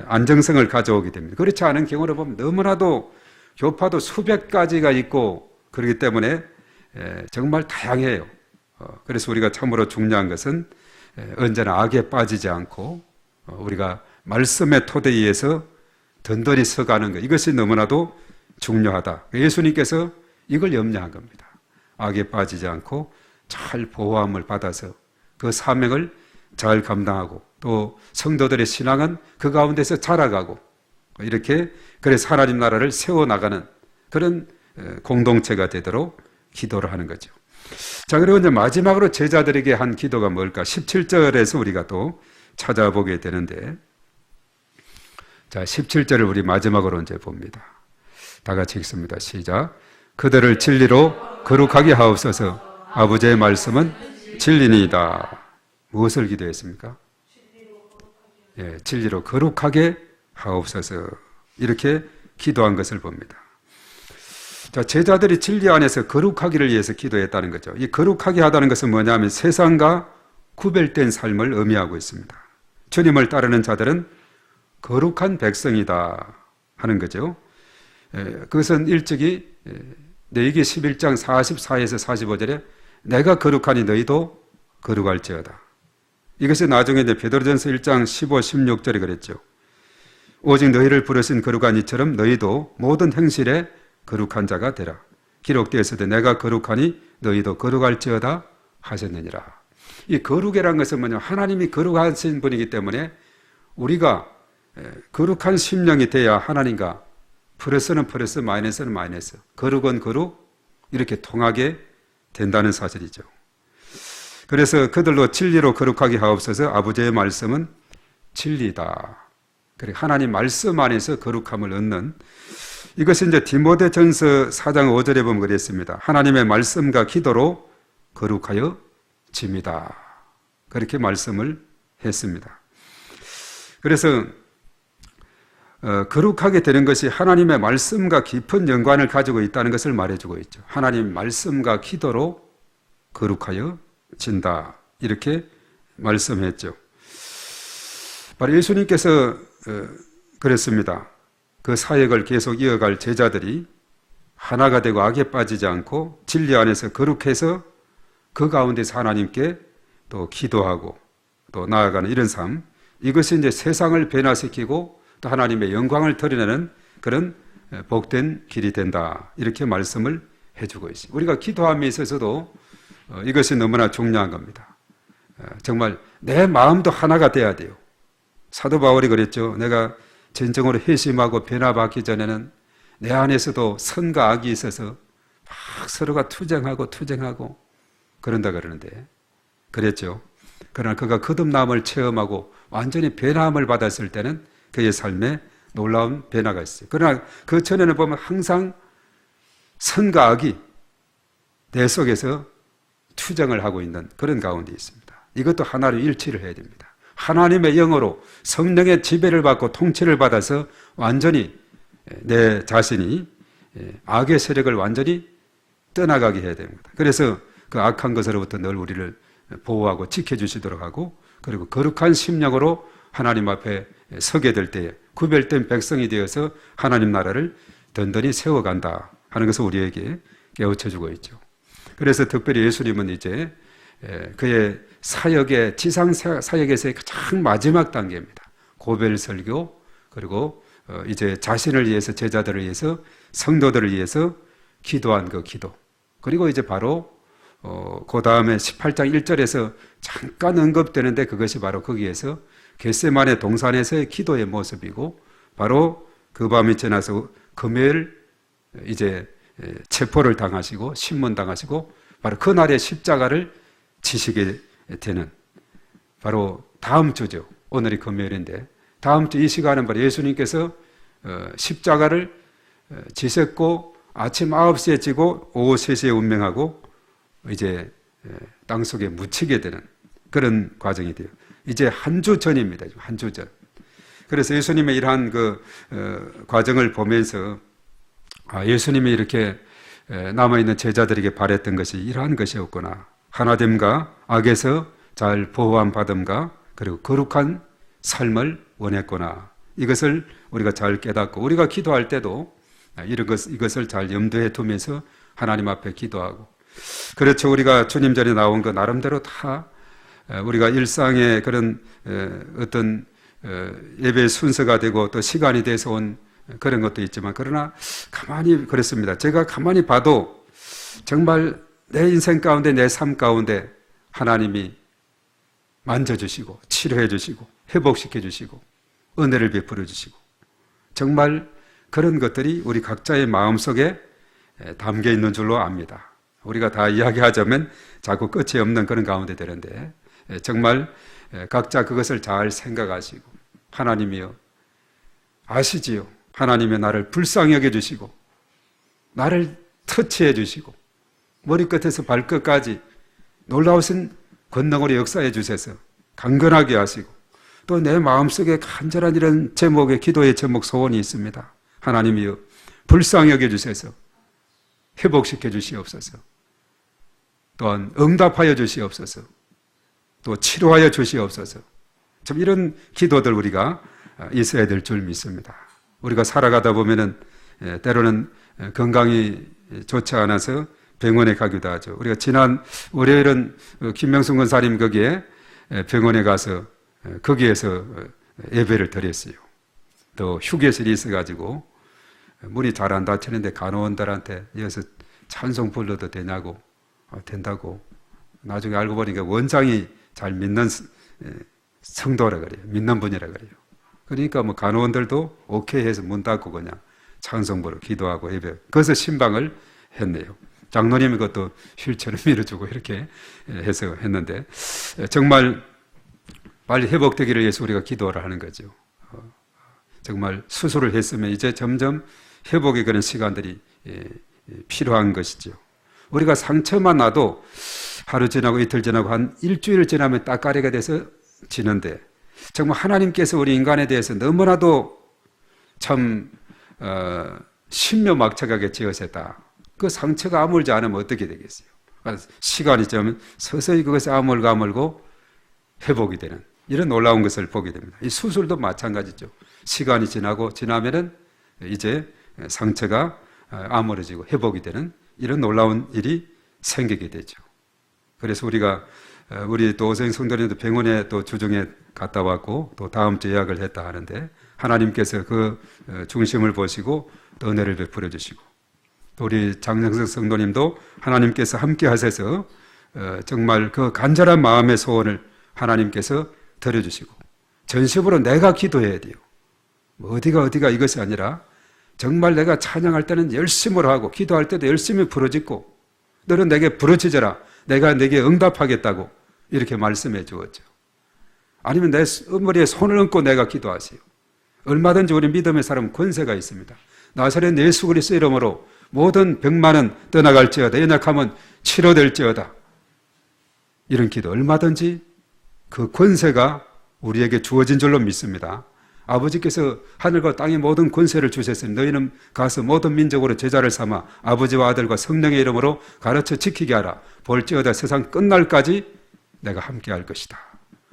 S2: 안정성을 가져오게 됩니다. 그렇지 않은 경우를 보면 너무나도 교파도 수백 가지가 있고 그렇기 때문에 정말 다양해요. 그래서 우리가 참으로 중요한 것은 언제나 악에 빠지지 않고 우리가 말씀의 토대에 의해서 든든히 서가는 것, 이것이 너무나도 중요하다. 예수님께서 이걸 염려한 겁니다. 악에 빠지지 않고 잘 보호함을 받아서 그 사명을 잘 감당하고 또 성도들의 신앙은 그 가운데서 자라가고 이렇게 그래서 하나님 나라를 세워나가는 그런 공동체가 되도록 기도를 하는 거죠. 자, 그리고 이제 마지막으로 제자들에게 한 기도가 뭘까? 17절에서 우리가 또 찾아보게 되는데, 자, 17절을 우리 마지막으로 이제 봅니다. 다 같이 읽습니다. 시작. 그들을 진리로 거룩하게 하옵소서. 아버지의 말씀은 진리니이다. 무엇을 기도했습니까? 예, 진리로 거룩하게 하옵소서. 이렇게 기도한 것을 봅니다. 자, 제자들이 진리 안에서 거룩하기를 위해서 기도했다는 거죠. 이 거룩하게 하다는 것은 뭐냐면 세상과 구별된 삶을 의미하고 있습니다. 주님을 따르는 자들은 거룩한 백성이다 하는 거죠. 그것은 일찍이 레위기 11장 44에서 45절에 내가 거룩하니 너희도 거룩할지어다. 이것이 나중에 베드로전서 1장 15, 16절에 그랬죠. 오직 너희를 부르신 거룩한 이처럼 너희도 모든 행실에 거룩한 자가 되라. 기록되었으되 내가 거룩하니 너희도 거룩할지어다 하셨느니라. 이 거룩이라는 것은 뭐냐? 하나님이 거룩하신 분이기 때문에 우리가 거룩한 심령이 돼야 하나님과 플러스는 플러스, 마이너스는 마이너스, 거룩은 거룩 이렇게 통하게 된다는 사실이죠. 그래서 그들로 진리로 거룩하게 하옵소서. 아버지의 말씀은 진리다. 그래, 하나님 말씀 안에서 거룩함을 얻는, 이것이 이제 디모데전서 4장 5절에 보면 그랬습니다. 하나님의 말씀과 기도로 거룩하여 집니다. 그렇게 말씀을 했습니다. 그래서 거룩하게 되는 것이 하나님의 말씀과 깊은 연관을 가지고 있다는 것을 말해주고 있죠. 하나님 말씀과 기도로 거룩하여 진다. 이렇게 말씀했죠. 바로 예수님께서 그랬습니다. 그 사역을 계속 이어갈 제자들이 하나가 되고 악에 빠지지 않고 진리 안에서 거룩해서 그 가운데서 하나님께 또 기도하고 또 나아가는 이런 삶, 이것이 이제 세상을 변화시키고 또 하나님의 영광을 드러내는 그런 복된 길이 된다. 이렇게 말씀을 해주고 있습니다. 우리가 기도함에 있어서도 이것이 너무나 중요한 겁니다. 정말 내 마음도 하나가 돼야 돼요. 사도 바울이 그랬죠. 내가 진정으로 회심하고 변화받기 전에는 내 안에서도 선과 악이 있어서 막 서로가 투쟁하고 그런다 그러는데 그랬죠. 그러나 그가 거듭남을 체험하고 완전히 변화함을 받았을 때는 그의 삶에 놀라운 변화가 있어요. 그러나 그 전에는 보면 항상 선과 악이 내 속에서 투쟁을 하고 있는 그런 가운데 있습니다. 이것도 하나로 일치를 해야 됩니다. 하나님의 영으로 성령의 지배를 받고 통치를 받아서 완전히 내 자신이 악의 세력을 완전히 떠나가게 해야 됩니다. 그래서 그 악한 것으로부터 늘 우리를 보호하고 지켜주시도록 하고, 그리고 거룩한 심령으로 하나님 앞에 서게 될 때에 구별된 백성이 되어서 하나님 나라를 든든히 세워간다 하는 것을 우리에게 깨우쳐주고 있죠. 그래서 특별히 예수님은 이제 그의 사역의 지상 사역에서의 가장 마지막 단계입니다. 고별 설교, 그리고 이제 자신을 위해서, 제자들을 위해서, 성도들을 위해서 기도한 그 기도, 그리고 이제 바로 그 다음에 18장 1절에서 잠깐 언급되는데 그것이 바로 거기에서 겟세마네 동산에서의 기도의 모습이고, 바로 그 밤이 지나서 금요일 이제 체포를 당하시고 신문당하시고 바로 그날의 십자가를 지시게 되는, 바로 다음 주죠. 오늘이 금요일인데 다음 주 이 시간은 바로 예수님께서 십자가를 지셨고 아침 9시에 지고 오후 3시에 운명하고 이제 땅속에 묻히게 되는 그런 과정이 돼요. 이제 한 주 전입니다. 한 주 전. 그래서 예수님의 이러한 그 과정을 보면서 예수님이 이렇게 남아있는 제자들에게 바랬던 것이 이러한 것이었구나. 하나됨과 악에서 잘 보호함 받음과 그리고 거룩한 삶을 원했구나. 이것을 우리가 잘 깨닫고 우리가 기도할 때도 이것을 잘 염두에 두면서 하나님 앞에 기도하고, 그렇죠. 우리가 주님 전에 나온 거 나름대로 다 우리가 일상의 그런 어떤 예배의 순서가 되고 또 시간이 돼서 온 그런 것도 있지만, 그러나 가만히 그렇습니다. 제가 가만히 봐도 정말 내 인생 가운데, 내 삶 가운데 하나님이 만져주시고 치료해 주시고 회복시켜 주시고 은혜를 베풀어 주시고, 정말 그런 것들이 우리 각자의 마음속에 담겨 있는 줄로 압니다. 우리가 다 이야기하자면 자꾸 끝이 없는 그런 가운데 되는데, 정말 각자 그것을 잘 생각하시고, 하나님이여 아시지요. 하나님이 나를 불쌍히 여겨주시고 나를 터치해 주시고 머리끝에서 발끝까지 놀라우신 권능으로 역사해 주셔서 강건하게 하시고, 또 내 마음속에 간절한 이런 제목의 기도의 제목 소원이 있습니다. 하나님이여 불쌍히 여겨주셔서 회복시켜 주시옵소서, 또한 응답하여 주시옵소서, 또 치료하여 주시옵소서. 참 이런 기도들 우리가 있어야 될 줄 믿습니다. 우리가 살아가다 보면은 때로는 건강이 좋지 않아서 병원에 가기도 하죠. 우리가 지난 월요일은 김명순 권사님 거기에 병원에 가서 거기에서 예배를 드렸어요. 또 휴게실이 있어가지고 문이 잘 안 닫히는데 간호원들한테 여기서 찬송 불러도 되냐고, 된다고. 나중에 알고 보니까 원장이 잘 믿는 성도라 그래요. 믿는 분이라 그래요. 그러니까 뭐 간호원들도 오케이 해서 문 닫고 그냥 찬송 부르고 기도하고 예배. 그래서 신방을 했네요. 장로님이 그것도 휠체어를 밀어주고 이렇게 해서 했는데, 정말 빨리 회복되기를 위해서 우리가 기도를 하는 거죠. 정말 수술을 했으면 이제 점점 회복의 그런 시간들이 필요한 것이죠. 우리가 상처만 나도 하루 지나고 이틀 지나고 한 일주일 지나면 따까리가 돼서 지는데, 정말 하나님께서 우리 인간에 대해서 너무나도 참 신묘막측하게 지으셨다. 그 상처가 아물지 않으면 어떻게 되겠어요? 시간이 지나면 서서히 그것이 아물고 회복이 되는 이런 놀라운 것을 보게 됩니다. 이 수술도 마찬가지죠. 시간이 지나면은 이제 상처가 아물어지고 회복이 되는 이런 놀라운 일이 생기게 되죠. 그래서 우리가 우리 또 오생 성도님도 병원에 또 주중에 갔다 왔고 또 다음 주 예약을 했다 하는데, 하나님께서 그 중심을 보시고 또 은혜를 베풀어 주시고, 또 우리 장정석 성도님도 하나님께서 함께 하셔서 정말 그 간절한 마음의 소원을 하나님께서 들어주시고, 전심으로 내가 기도해야 돼요. 뭐 어디가 이것이 아니라 정말 내가 찬양할 때는 열심으로 하고 기도할 때도 열심히 부르짖고, 너는 내게 부르짖어라, 내가 내게 응답하겠다고 이렇게 말씀해 주었죠. 아니면 내 머리에 손을 얹고 내가 기도하세요. 얼마든지 우리 믿음의 사람은 권세가 있습니다. 나사렛 예수 그리스도 이름으로 모든 병만은 떠나갈지어다, 연약함은 치료될지어다. 이런 기도 얼마든지 그 권세가 우리에게 주어진 줄로 믿습니다. 아버지께서 하늘과 땅의 모든 권세를 주셨으니 너희는 가서 모든 민족으로 제자를 삼아 아버지와 아들과 성령의 이름으로 가르쳐 지키게 하라. 볼지어다 세상 끝날까지 내가 함께 할 것이다.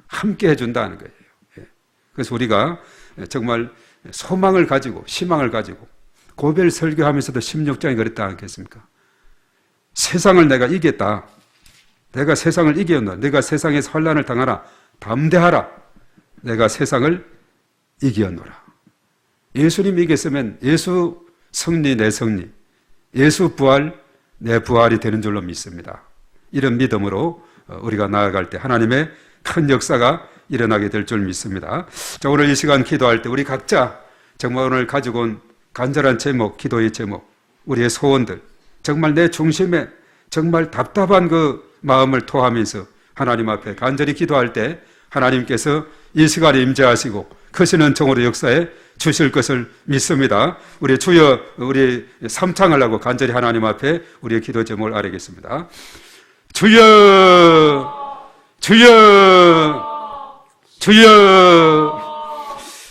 S2: 함께 해준다는 거예요. 그래서 우리가 정말 소망을 가지고 희망을 가지고 고별 설교하면서도 16장에 그랬다 않겠습니까? 세상을 내가 이겼다. 내가 세상을 이겼노라. 내가 세상에서 환난을 당하라. 담대하라. 내가 세상을 이겼노라. 예수님 이겼으면 예수 승리 내 승리, 예수 부활 내 부활이 되는 줄로 믿습니다. 이런 믿음으로 우리가 나아갈 때 하나님의 큰 역사가 일어나게 될 줄 믿습니다. 자, 오늘 이 시간 기도할 때 우리 각자 정말 오늘 가지고 온 간절한 제목, 기도의 제목, 우리의 소원들, 정말 내 중심에 정말 답답한 그 마음을 토하면서 하나님 앞에 간절히 기도할 때 하나님께서 이 시간에 임재하시고 크신 은총으로 역사해 주실 것을 믿습니다. 우리 주여, 우리 삼창을 하고 간절히 하나님 앞에 우리의 기도 제목을 아뢰겠습니다. 주여, 주여, 주여.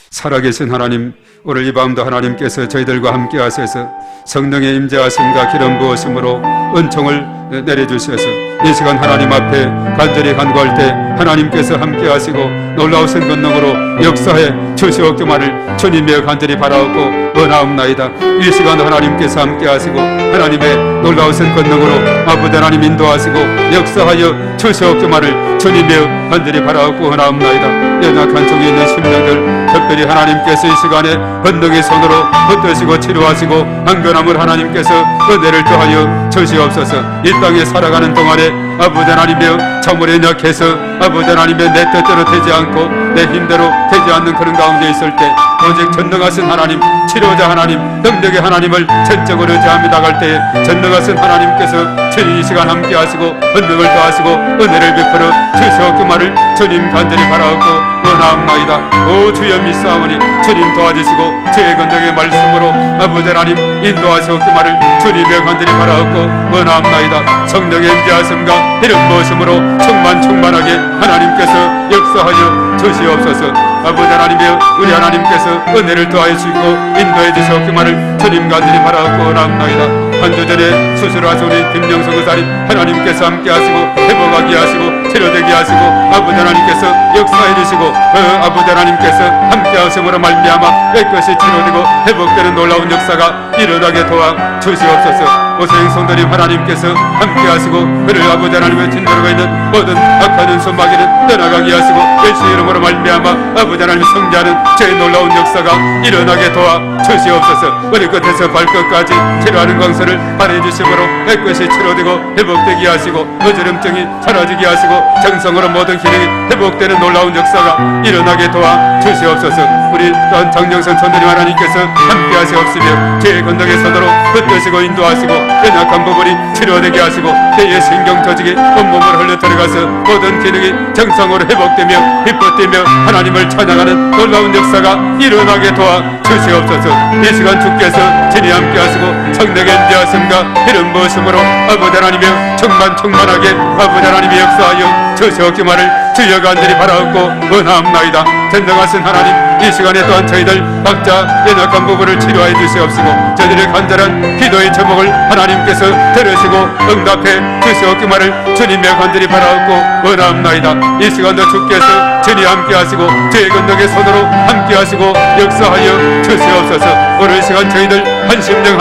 S2: 살아계신 하나님, 오늘 이 밤도 하나님께서 저희들과 함께 하셔서 성령의 임재하심과 기름 부으심으로 은총을 내려주셔서 이 시간 하나님 앞에 간절히 간구할 때 하나님께서 함께 하시고 놀라우신 권능으로 역사해 주시옵기만을 주님의 간절히 바라옵고 원하옵나이다. 이 시간도 하나님께서 함께 하시고 하나님의 놀라우신 권능으로 아버지 하나님 인도하시고 역사하여 주시옵기만을 주님의 간절히 바라옵고 원하옵나이다. 연약한 종이 있는 심령들 특별히 하나님께서 이 시간에 권능의 손으로 붙드시고 치료하시고 안전함을 하나님께서 은혜를 더하여 주시옵소서. 이 땅에 살아가는 동안에 아버지 하나님의 참으로 연약해서 아버지 하나님의 내 뜻대로 되지 않고 내 힘대로 되지 않는 그런 가운데 있을 때 오직 전능하신 하나님, 치료자 하나님, 능력의 하나님을 전적으로 의지하며 나갈 때에 전능하신 하나님께서 주님 이 시간 함께 하시고 권능을 더하시고 은혜를 베풀어 주시옵기만을 주님 간절히 바라옵고 원하옵나이다. 오 주여 믿사오니 주님 도와주시고 주의 권능의 말씀으로 아버지 하나님 인도하시옵기만을 주님의 간절히 바라옵고 원하옵나이다. 성령의 임재하심과 이름 부으심으로 충만하게 하나님께서 역사하여 주시옵소서. 아버지 하나님이여 우리 하나님께서 은혜를 더하여 주시고 인도해 주시옵기만을 주님 간절히 바라옵고 원하옵나이다. 한 주 전에 수술하신 우리 김영석 의사님 하나님께서 함께 하시고 회복하게 하시고 치료되게 하시고 아버지 하나님께서 역사해 주시고 아버지 하나님께서 함께 하심으로 말미암아 깨끗이 치료되고 회복되는 놀라운 역사가 일어나게 도와 주시옵소서. 오생성들이 하나님께서 함께 하시고 그를 아버지 하나님의 진노가 있는 모든 악한 은수 마귀는 떠나가게 하시고 예수의 이름으로 말미암아 아버지 하나님 성자는 제일 놀라운 역사가 일어나게 도와 주시옵소서. 우리 끝에서 발끝까지 치료하는 광선을 발해 주심으로 깨끗이 치료되고 회복되게 하시고 어지럼증이 사라지게 하시고 정성으로 모든 기능이 회복되는 놀라운 역사가 일어나게 도와 주시옵소서. 우리 또한 장정선 선생님 하나님께서 함께 하시옵시며 죄의 건덕의 손으로 붙드시고 인도하시고 연약한 부분이 치료되게 하시고 때의 신경 조직이 온몸으로 흘러 들어가서 모든 기능이 정상으로 회복되며 기뻐되며 하나님을 찬양하는 놀라운 역사가 일어나게 도와 주시옵소서. 이 시간 주께서 진히 함께 하시고 성령의 인도하심과 이름 부으심으로 아버지 하나님의 충만하게 아버지 하나님의 역사하여 주시옵기만을 주여 간절히 바라옵고 원하옵나이다. 전능하신 하나님 이 시간에 또한 저희들 각자 연약한 부분을 치료하여 주시옵시고 저희들의 간절한 기도의 제목을 하나님께서 들으시고 응답해 주시옵기만을 주님의 간절히 바라옵고 원하옵나이다. 이 시간도 주께서 주님 함께 하시고 주의 권능의 손으로 함께 하시고 역사하여 주시옵소서. 오늘 시간 저희들 한 심령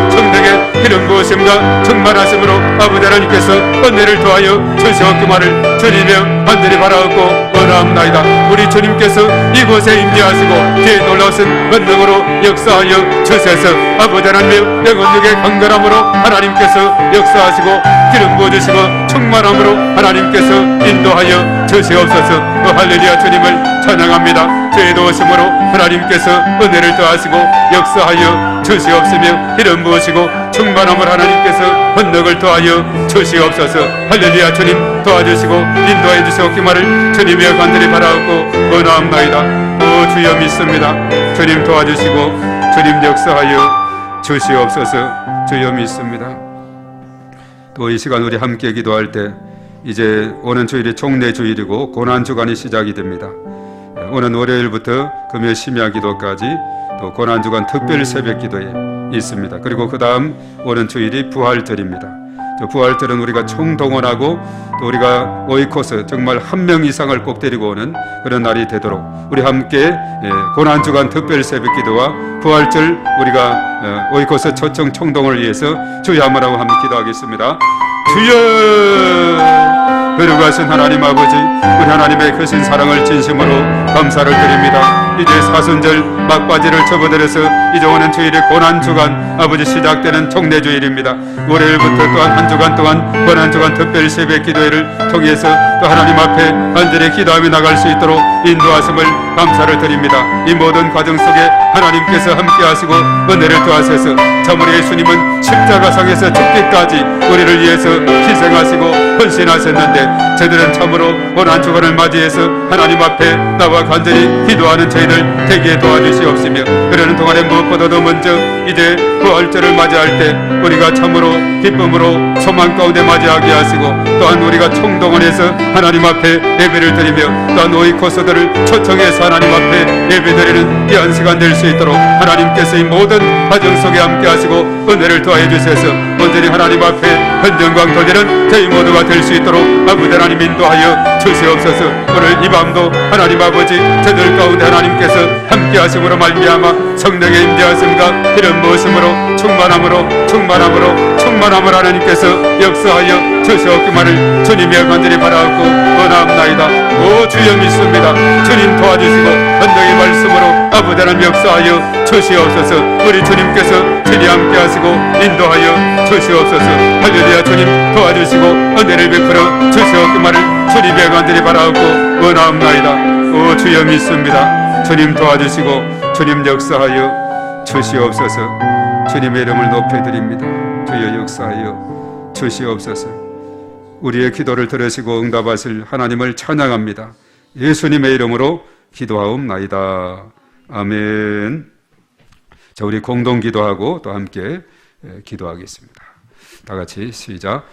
S2: 성령의 기름 부으심과 충만하심으로 아버지 하나님께서 은혜를 더하여 주시옵기만을 주님의 간절히 바라옵고 원하옵나이다. 우리 주님께서 이곳에 임재하시고 주의 놀라우신 권능으로 역사하여 주셔서 아버지 하나님의 영원육의 강건함으로 하나님께서 역사하시고 기름 부어주시고 충만함으로 하나님께서 인도하여 주시옵소서. 할렐루야. 주님을 찬양합니다. 죄의 도우심으로 하나님께서 은혜를 더하시고 역사하여 주시옵시며 기름 부으시고 충만함을 하나님께서 권능을 더하여 주시옵소서. 할렐루야. 주님 도와주시고 인도해 주시옵기만을 주님의 간절히 바라옵고 원하옵나이다. 오 주여 믿습니다. 주님 도와주시고 주님 역사하여 주시옵소서. 주여 믿습니다. 또 이 시간 우리 함께 기도할 때 이제 오는 주일이 총례 주일이고 고난 주간이 시작이 됩니다. 오는 월요일부터 금요 심야 기도까지 또 고난 주간 특별 새벽 기도에 있습니다. 그리고 그 다음 오는 주일이 부활절입니다. 부활절은 우리가 총동원하고 또 우리가 오이코스 정말 한 명 이상을 꼭 데리고 오는 그런 날이 되도록 우리 함께 고난주간 특별 새벽 기도와 부활절 우리가 오이코스 초청 총동을 위해서 주여 한번 하고 함께 기도하겠습니다. 주여 거룩하신 하나님 아버지, 우리 하나님의 크신 사랑을 진심으로 감사를 드립니다. 이제 사순절 막바지를 접어들어서 이제 오는 주일이 고난주간 아버지 시작되는 총례주일입니다. 월요일부터 또한 한 주간 동안 고난주간 특별 새벽 기도회를 통해서 또 하나님 앞에 간절히 기도하며 나갈 수 있도록 인도하심을 감사를 드립니다. 이 모든 과정 속에 하나님께서 함께 하시고 은혜를 더하셔서 참으로 예수님은 십자가상에서 죽기까지 우리를 위해서 희생하시고 헌신하셨는데 저희들은 참으로 고난주간을 맞이해서 하나님 앞에 나와 간절히 기도하는 저희들 되게 도와주시옵시며 그러는 동안에 무엇보다도 먼저 이제 부활절을 맞이할 때 우리가 참으로 기쁨으로 소망 가운데 맞이하게 하시고, 또한 우리가 총동원해서 하나님 앞에 예배를 드리며 또한 오이코스들을 초청해서 하나님 앞에 예배드리는 귀한 시간 될 수 있도록 하나님께서 이 모든 과정 속에 함께 하시고 은혜를 더해 주셔서 온전히 하나님 앞에 헌정광 돌리는 저희 모두가 될 수 있도록 아버지 하나님 인도하여 주시옵소서. 오늘 이 밤도 하나님 아버지 저들 가운데 하나님께서 함께 하심으로 말미암아 성령의 임재하심과 이런 모습으로 충만함으로 하나님께서 역사하여 주시옵기만을 주님의 간절히 바라옵고 원하옵나이다. 오 주여 믿습니다. 주님 도와주시고 헌정의 말씀으로 아버지 하나님 역사하여 주시옵소서. 우리 주님께서 친히 함께 하시고 인도하여 주시옵소서. 할렐루야. 주님 도와주시고 은혜를 베풀어 주시옵기만을 주님의 간절히 바라옵고 원하옵나이다. 오 주여 믿습니다. 주님 도와주시고 주님 역사하여 주시옵소서. 주님의 이름을 높여드립니다. 주여 역사하여 주시옵소서. 우리의 기도를 들으시고 응답하실 하나님을 찬양합니다. 예수님의 이름으로 기도하옵나이다. 아멘. 자, 우리 공동 기도하고 또 함께 기도하겠습니다. 다 같이 시작.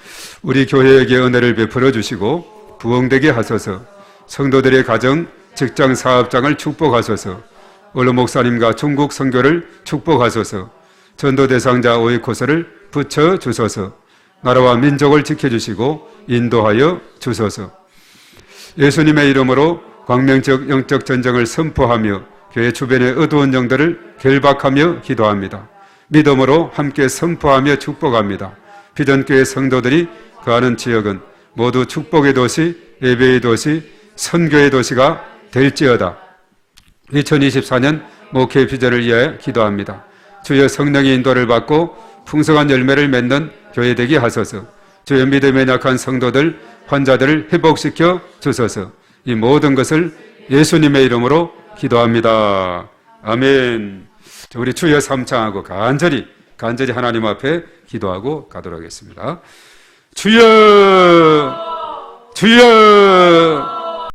S2: 우리 교회에게 은혜를 베풀어 주시고 부흥되게 하소서. 성도들의 가정, 직장, 사업장을 축복하소서. 원로 목사님과 중국 선교를 축복하소서. 전도 대상자 오이코스를 붙여 주소서. 나라와 민족을 지켜주시고 인도하여 주소서. 예수님의 이름으로 광명적 영적 전쟁을 선포하며 교회 주변의 어두운 영들을 결박하며 기도합니다. 믿음으로 함께 선포하며 축복합니다. 비전교회 성도들이 거하는 지역은 모두 축복의 도시, 예배의 도시, 선교의 도시가 될지어다. 2024년 목회 비전을 위해 기도합니다. 주여 성령의 인도를 받고 풍성한 열매를 맺는 교회 되게 하소서. 주여 믿음에 약한 성도들, 환자들을 회복시켜 주소서. 이 모든 것을 예수님의 이름으로 기도합니다. 아멘. 우리 주여 삼창하고 간절히 하나님 앞에 기도하고 가도록 하겠습니다. 주여, 주여,